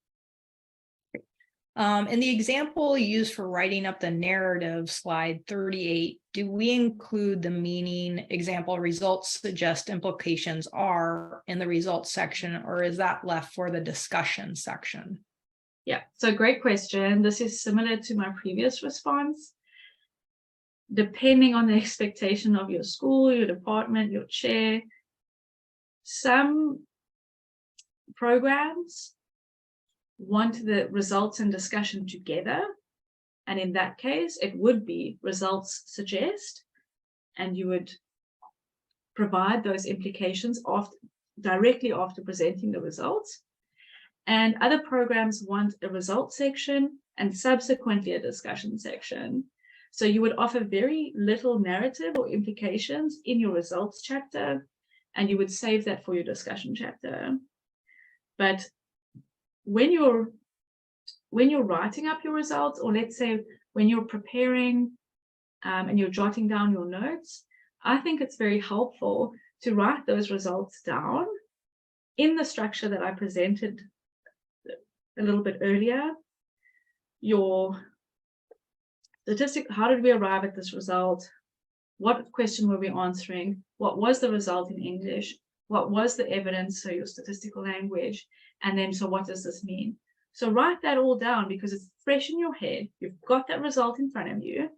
[SPEAKER 2] In the example used for writing up the narrative, slide 38, do we include the meaning example results suggest implications are in the results section, or is that left for the discussion section?
[SPEAKER 1] Yeah, so great question. This is similar to my previous response. Depending on the expectation of your school, your department, your chair, some programs want the results and discussion together. And in that case, it would be results suggest, and you would provide those implications directly after presenting the results. And other programs want a results section and subsequently a discussion section. So you would offer very little narrative or implications in your results chapter, and you would save that for your discussion chapter. But when you're writing up your results, or let's say when you're preparing and you're jotting down your notes, I think it's very helpful to write those results down in the structure that I presented a little bit earlier. Your statistic, how did we arrive at this result? What question were we answering? What was the result in English? What was the evidence? So your statistical language. And then, so what does this mean? So write that all down, because it's fresh in your head. You've got that result in front of you.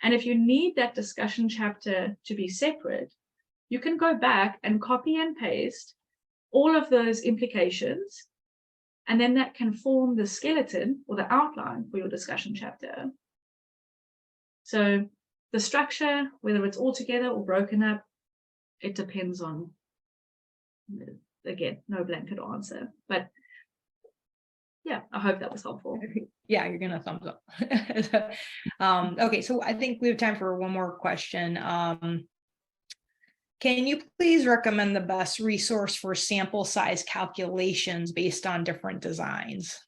[SPEAKER 1] And if you need that discussion chapter to be separate, you can go back and copy and paste all of those implications. And then that can form the skeleton or the outline for your discussion chapter. So the structure, whether it's all together or broken up, it depends on, again, no blanket answer. But yeah, I hope that was helpful.
[SPEAKER 2] Yeah, you're gonna thumbs up. Okay, so I think we have time for one more question. Can you please recommend the best resource for sample size calculations based on different designs?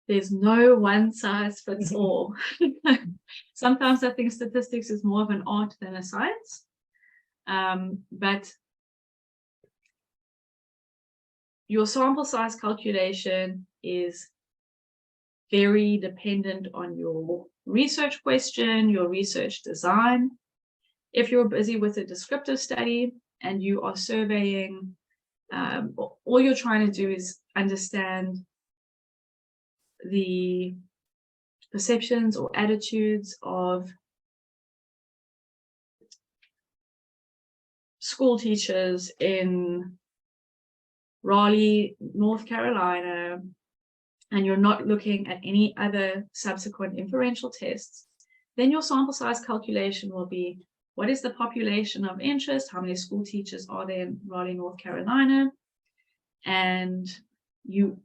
[SPEAKER 1] There's no one size fits all. Sometimes I think statistics is more of an art than a science. But your sample size calculation is very dependent on your research question, your research design. If you're busy with a descriptive study and you are surveying, all you're trying to do is understand the perceptions or attitudes of school teachers in Raleigh, North Carolina, and you're not looking at any other subsequent inferential tests, then your sample size calculation will be, what is the population of interest? How many school teachers are there in Raleigh, North Carolina? And you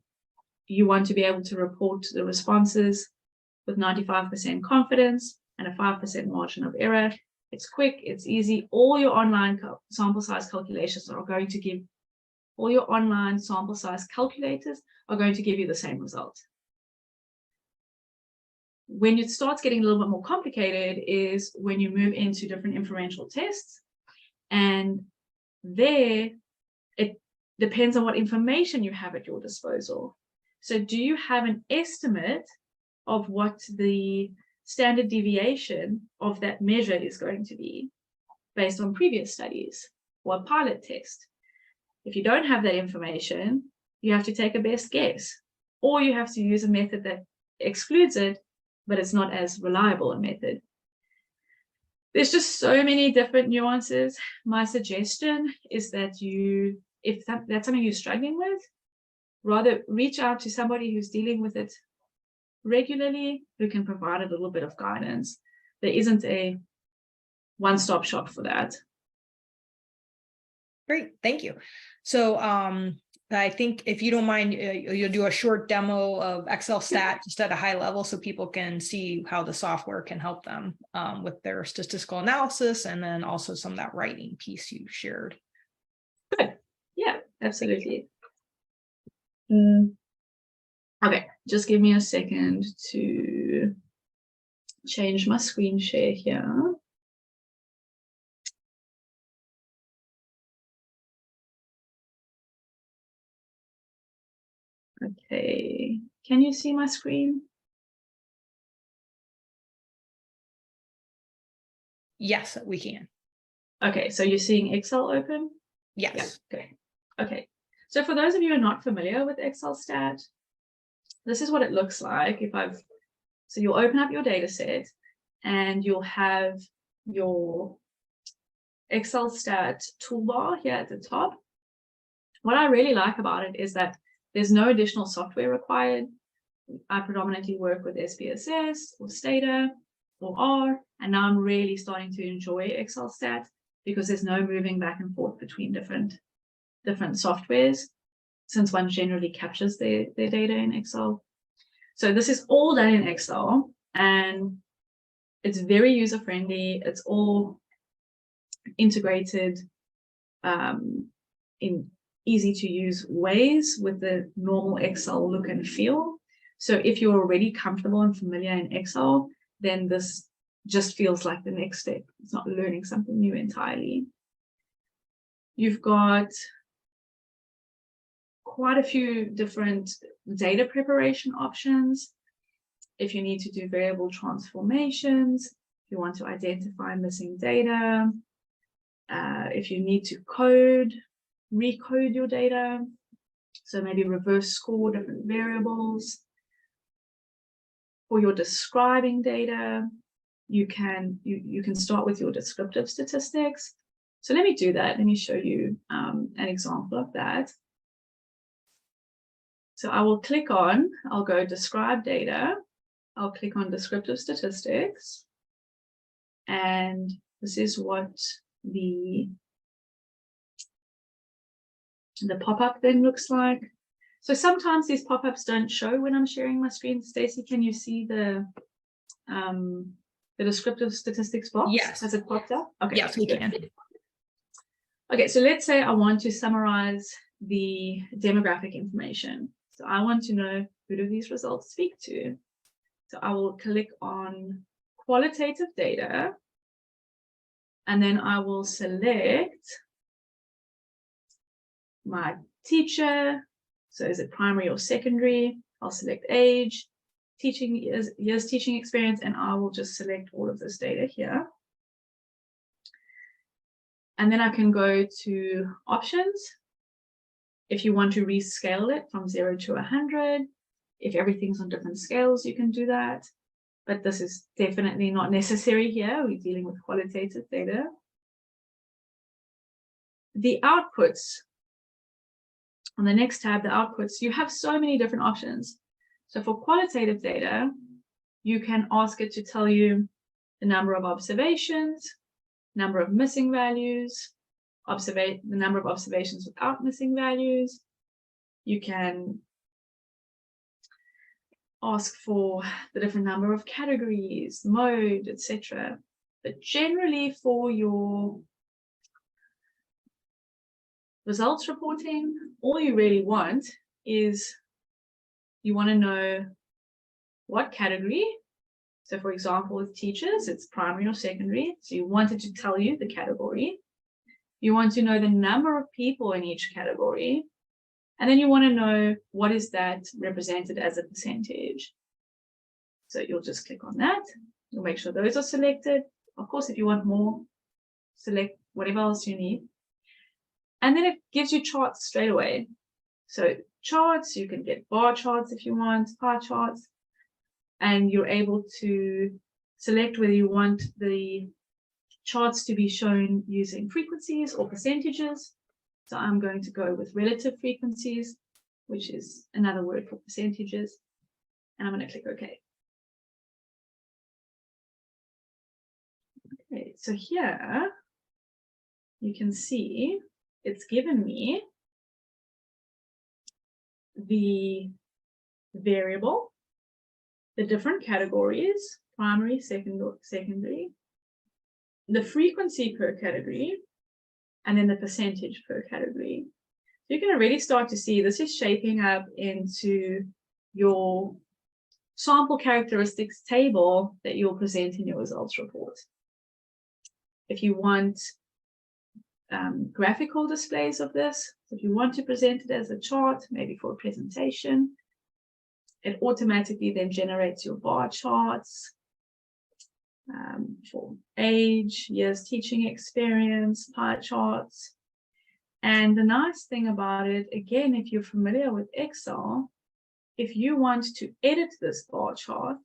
[SPEAKER 1] want to be able to report the responses with 95% confidence and a 5% margin of error. It's quick, it's easy. All your online sample size calculations are going to give, all your online sample size calculators are going to give you the same result. When it starts getting a little bit more complicated is when you move into different inferential tests, and there it depends on what information you have at your disposal. So do you have an estimate of what the standard deviation of that measure is going to be based on previous studies or a pilot test? If you don't have that information, you have to take a best guess, or you have to use a method that excludes it, but it's not as reliable a method. There's just so many different nuances. My suggestion is that you, if that's something you're struggling with, rather reach out to somebody who's dealing with it regularly, who can provide a little bit of guidance. There isn't a one-stop shop for that.
[SPEAKER 2] Great, thank you. So I think if you don't mind, you'll do a short demo of XLSTAT just at a high level so people can see how the software can help them with their statistical analysis, and then also some of that writing piece you shared.
[SPEAKER 1] Good. Yeah, absolutely. Okay, just give me a second to change my screen share here. Okay, can you see my screen?
[SPEAKER 2] Yes, we can.
[SPEAKER 1] Okay, so you're seeing Excel open?
[SPEAKER 2] Yes.
[SPEAKER 1] Yeah, okay. Okay, so for those of you who are not familiar with XLSTAT, this is what it looks like. So you'll open up your data set and you'll have your XLSTAT toolbar here at the top. What I really like about it is that there's no additional software required. I predominantly work with SPSS or Stata or R, and now I'm really starting to enjoy XLSTAT because there's no moving back and forth between different softwares, since one generally captures their data in Excel. So this is all done in Excel, and it's very user-friendly. It's all integrated in easy-to-use ways with the normal Excel look and feel. So if you're already comfortable and familiar in Excel, then this just feels like the next step. It's not learning something new entirely. You've got quite a few different data preparation options. If you need to do variable transformations, if you want to identify missing data, if you need to recode your data, so maybe reverse score different variables. For your describing data, you can start with your descriptive statistics. So let me do that. Let me show you an example of that. So I'll go describe data. I'll click on descriptive statistics. And this is what the pop-up then looks like. So sometimes these pop-ups don't show when I'm sharing my screen. Stacey, can you see the descriptive statistics box?
[SPEAKER 2] Yes.
[SPEAKER 1] Has it popped up? Okay.
[SPEAKER 2] Yes, we can.
[SPEAKER 1] Okay, so let's say I want to summarize the demographic information. So I want to know, who do these results speak to? So I will click on qualitative data, and then I will select my teacher. So is it primary or secondary? I'll select age, teaching years teaching experience, and I will just select all of this data here. And then I can go to options. If you want to rescale it from 0 to 100, if everything's on different scales, you can do that. But this is definitely not necessary here. We're dealing with qualitative data. The outputs, on the next tab, the outputs, you have so many different options. So for qualitative data, you can ask it to tell you the number of observations, number of missing values, the number of observations without missing values. You can ask for the different number of categories, mode, etc. But generally for your results reporting, all you really want is you want to know what category. So for example, with teachers, it's primary or secondary. So you want it to tell you the category. You want to know the number of people in each category. And then you want to know what is that represented as a percentage. So you'll just click on that. You'll make sure those are selected. Of course, if you want more, select whatever else you need. And then it gives you charts straight away. So charts, you can get bar charts if you want, pie charts, and you're able to select whether you want the charts to be shown using frequencies or percentages. So I'm going to go with relative frequencies, which is another word for percentages. And I'm going to click OK. Okay, so here you can see it's given me the variable, the different categories, primary, secondary, the frequency per category, and then the percentage per category. You can already start to see this is shaping up into your sample characteristics table that you'll present in your results report. If you want graphical displays of this, if you want to present it as a chart, maybe for a presentation, it automatically then generates your bar charts for age, years teaching experience, pie charts. And the nice thing about it, again, if you're familiar with Excel, if you want to edit this bar chart,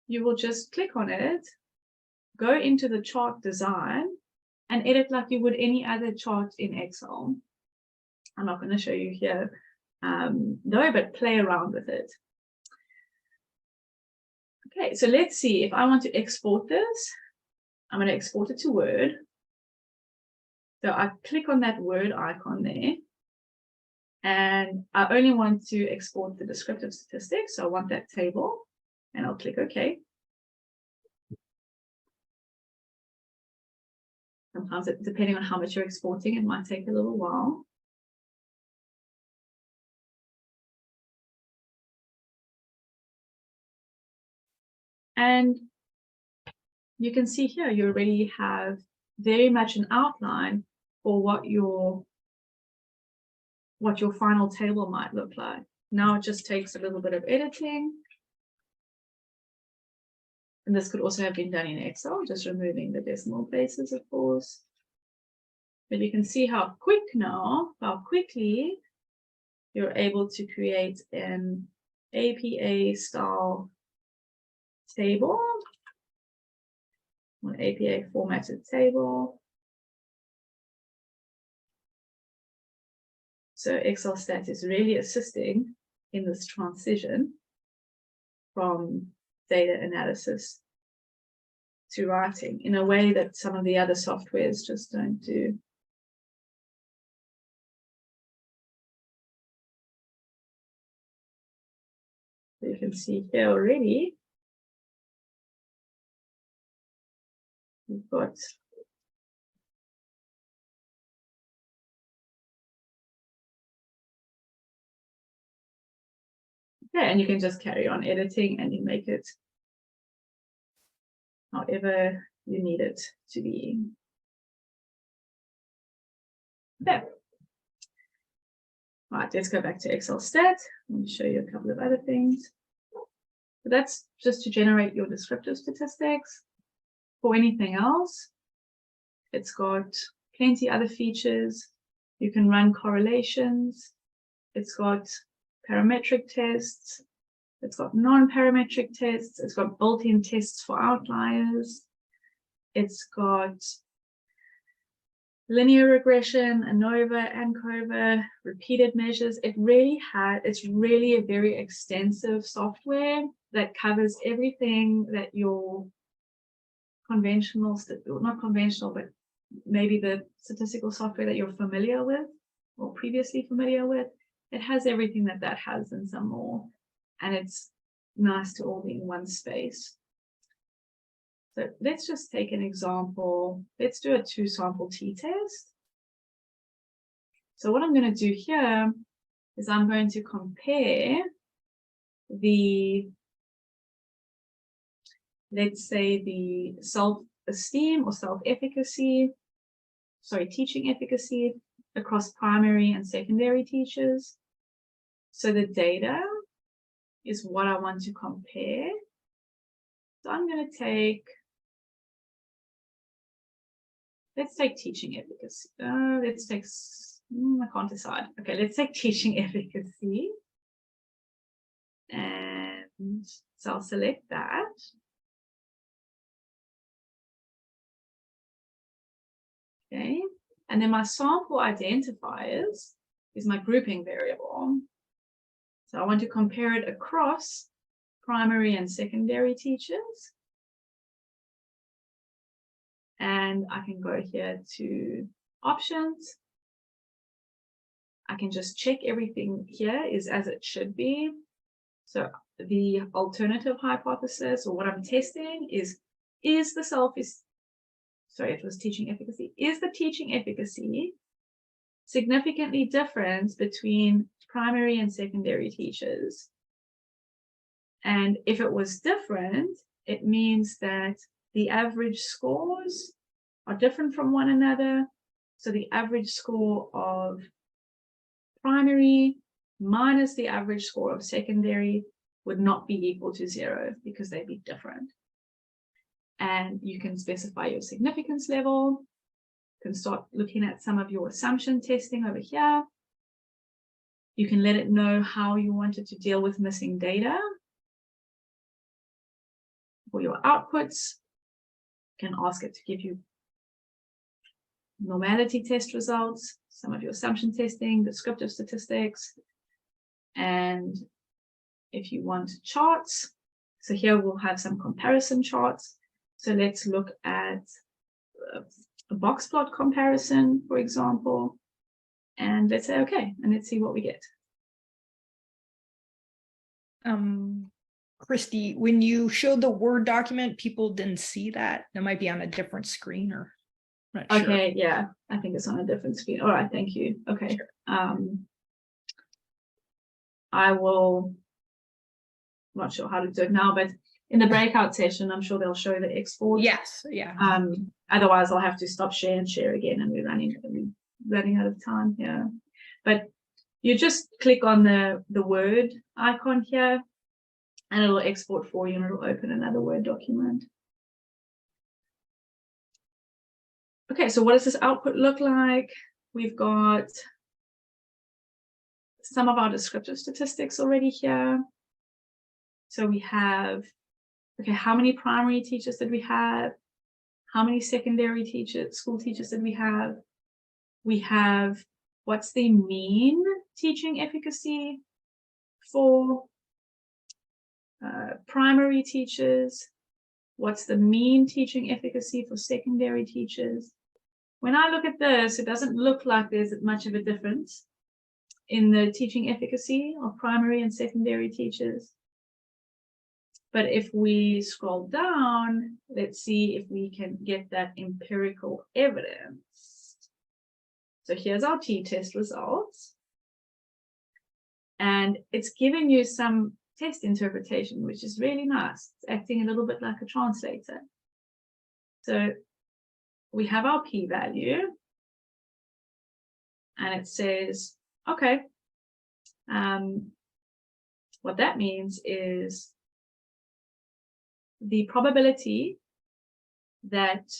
[SPEAKER 1] you will just click on it, go into the chart design, and edit like you would any other chart in Excel. I'm not going to show you here, though, but play around with it. Okay, so let's see. If I want to export this, I'm going to export it to Word. So I click on that Word icon there, and I only want to export the descriptive statistics. So I want that table, and I'll click OK. Sometimes, depending on how much you're exporting, it might take a little while. And you can see here, you already have very much an outline for what your final table might look like. Now it just takes a little bit of editing. And this could also have been done in Excel, just removing the decimal places, of course. But you can see how quickly you're able to create an APA style table, an APA formatted table. So XLSTAT is really assisting in this transition from data analysis to writing in a way that some of the other softwares just don't do. So you can see here already, we've got and you can just carry on editing and you make it however you need it to be. Okay. All right, let's go back to XLSTAT. Let me show you a couple of other things. So that's just to generate your descriptive statistics. For anything else, it's got plenty other features. You can run correlations. It's got parametric tests. It's got non-parametric tests. It's got built-in tests for outliers. It's got linear regression, ANOVA, ANCOVA, repeated measures. It's really a very extensive software that covers everything that your conventional, not conventional, but maybe the statistical software that you're familiar with or previously familiar with. It has everything that has and some more. And it's nice to all be in one space. So let's just take an example. Let's do a 2-sample t-test. So what I'm going to do here is I'm going to compare let's say the self-esteem or self-efficacy, teaching efficacy across primary and secondary teachers. So the data is what I want to compare. So I'm going to take, let's take teaching efficacy. I can't decide. Okay, let's take teaching efficacy. And so I'll select that. Okay, and then my sample identifiers is my grouping variable. So I want to compare it across primary and secondary teachers. And I can go here to options. I can just check everything here is as it should be. So the alternative hypothesis, or what I'm testing, is it was teaching efficacy. Is the teaching efficacy significantly different between primary and secondary teachers? And if it was different, it means that the average scores are different from one another. So the average score of primary minus the average score of secondary would not be equal to 0 because they'd be different. And you can specify your significance level. You can start looking at some of your assumption testing over here. You can let it know how you want it to deal with missing data. For your outputs, you can ask it to give you normality test results, some of your assumption testing, descriptive statistics, and if you want charts, so here we'll have some comparison charts. So let's look at a box plot comparison, for example, and let's say, okay, and let's see what we get.
[SPEAKER 2] Kirstie, when you showed the Word document, people didn't see that. That might be on a different screen, or I'm not sure.
[SPEAKER 1] Okay, yeah, I think it's on a different screen. All right, thank you. Okay. Sure. I will, I'm not sure how to do it now, but in the breakout session, I'm sure they'll show the export.
[SPEAKER 2] Yes, yeah.
[SPEAKER 1] Otherwise, I'll have to stop share and share again, and we're running out of time here. But you just click on the Word icon here, and it'll export for you, and it'll open another Word document. Okay, so what does this output look like? We've got some of our descriptive statistics already here. So we have, okay, how many primary teachers did we have? How many secondary teachers, school teachers did we have? We have, what's the mean teaching efficacy for primary teachers? What's the mean teaching efficacy for secondary teachers? When I look at this, it doesn't look like there's much of a difference in the teaching efficacy of primary and secondary teachers. But if we scroll down, let's see if we can get that empirical evidence. So here's our t-test results. And it's giving you some test interpretation, which is really nice. It's acting a little bit like a translator. So we have our p-value, and it says, okay, what that means is the probability that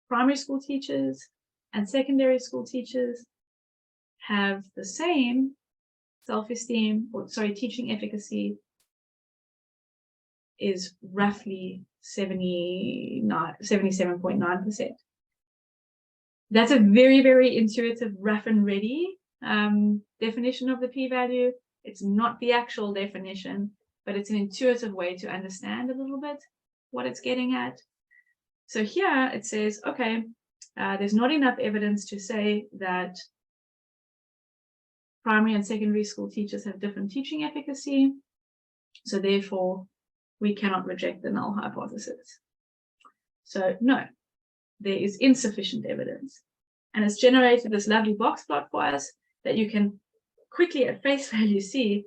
[SPEAKER 1] primary school teachers and secondary school teachers have the same self-esteem, or sorry, teaching efficacy is roughly 77.9%. That's a very, very intuitive, rough and ready definition of the p-value. It's not the actual definition, but it's an intuitive way to understand a little bit what it's getting at. So here it says, okay, there's not enough evidence to say that primary and secondary school teachers have different teaching efficacy. So therefore, we cannot reject the null hypothesis. So no, there is insufficient evidence. And it's generated this lovely box plot for us that you can quickly at face value see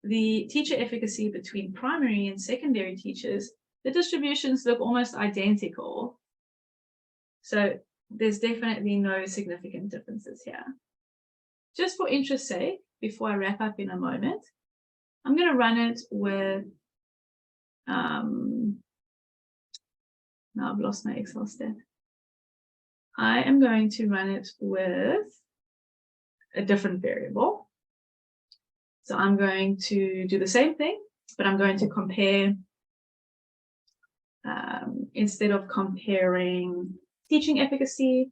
[SPEAKER 1] the teacher efficacy between primary and secondary teachers. The distributions look almost identical. So there's definitely no significant differences here. Just for interest's sake, before I wrap up in a moment, I'm going to run it with, now I've lost my XLSTAT. I am going to run it with a different variable. So I'm going to do the same thing, but I'm going to compare, instead of comparing teaching efficacy,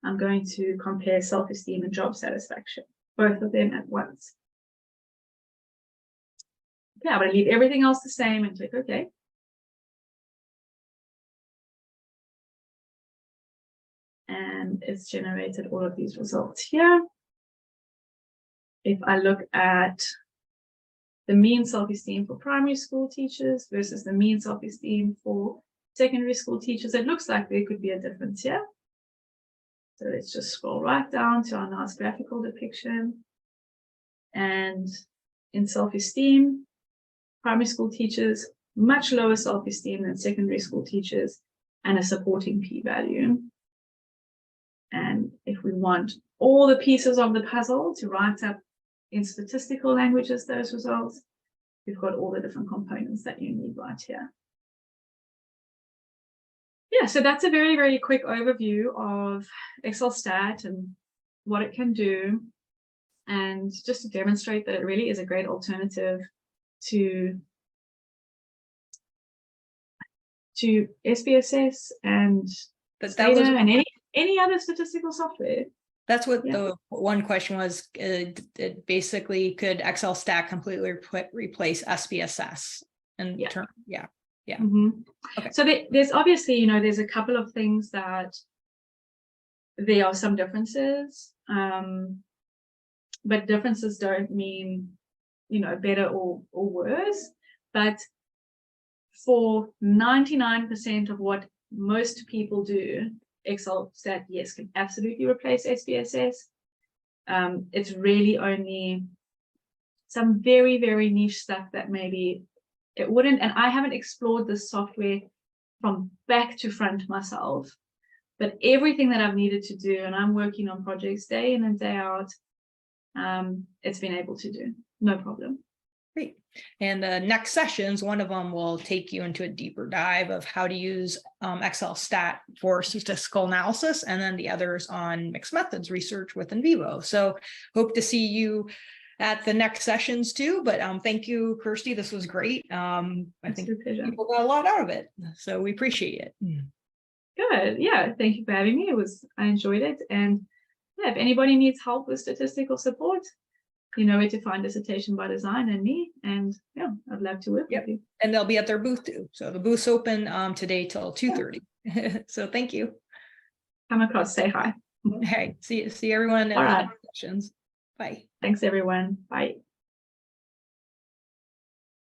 [SPEAKER 1] I'm going to compare self-esteem and job satisfaction, both of them at once. Okay, I'm going to leave everything else the same and click OK. And it's generated all of these results here. If I look at the mean self-esteem for primary school teachers versus the mean self-esteem for secondary school teachers, it looks like there could be a difference here. So let's just scroll right down to our nice graphical depiction. And in self-esteem. Primary school teachers, much lower self-esteem than secondary school teachers, and a supporting p-value. And if we want all the pieces of the puzzle to write up in statistical languages those results, we've got all the different components that you need right here. Yeah, so that's a very, very quick overview of XLSTAT and what it can do, and just to demonstrate that it really is a great alternative to SPSS and Stata and any other statistical software.
[SPEAKER 2] That's what the one question was. It basically, could XLSTAT completely replace SPSS? And
[SPEAKER 1] Okay. So there's obviously, there's a couple of things that there are some differences, but differences don't mean, better or worse. But for 99% of what most people do, XLSTAT, yes, can absolutely replace SPSS. It's really only some very, very niche stuff that maybe it wouldn't, and I haven't explored this software from back to front myself, but everything that I've needed to do, and I'm working on projects day in and day out, it's been able to do, no problem.
[SPEAKER 2] Great. And the next sessions, one of them will take you into a deeper dive of how to use XLSTAT for statistical analysis, and then the others on mixed methods research with in vivo. So hope to see you at the next sessions too. But thank you, Kirstie. This was great. I think people got a lot out of it, so we appreciate it.
[SPEAKER 1] Good. Yeah. Thank you for having me. I enjoyed it. And yeah, if anybody needs help with statistical support, you know where to find Dissertation by Design and me. And yeah, I'd love to work with you.
[SPEAKER 2] And they'll be at their booth too. So the booth's open today till 2:30. So thank you.
[SPEAKER 1] Come across, say hi.
[SPEAKER 2] Hey, see everyone in the sessions. Bye.
[SPEAKER 1] Thanks everyone. Bye.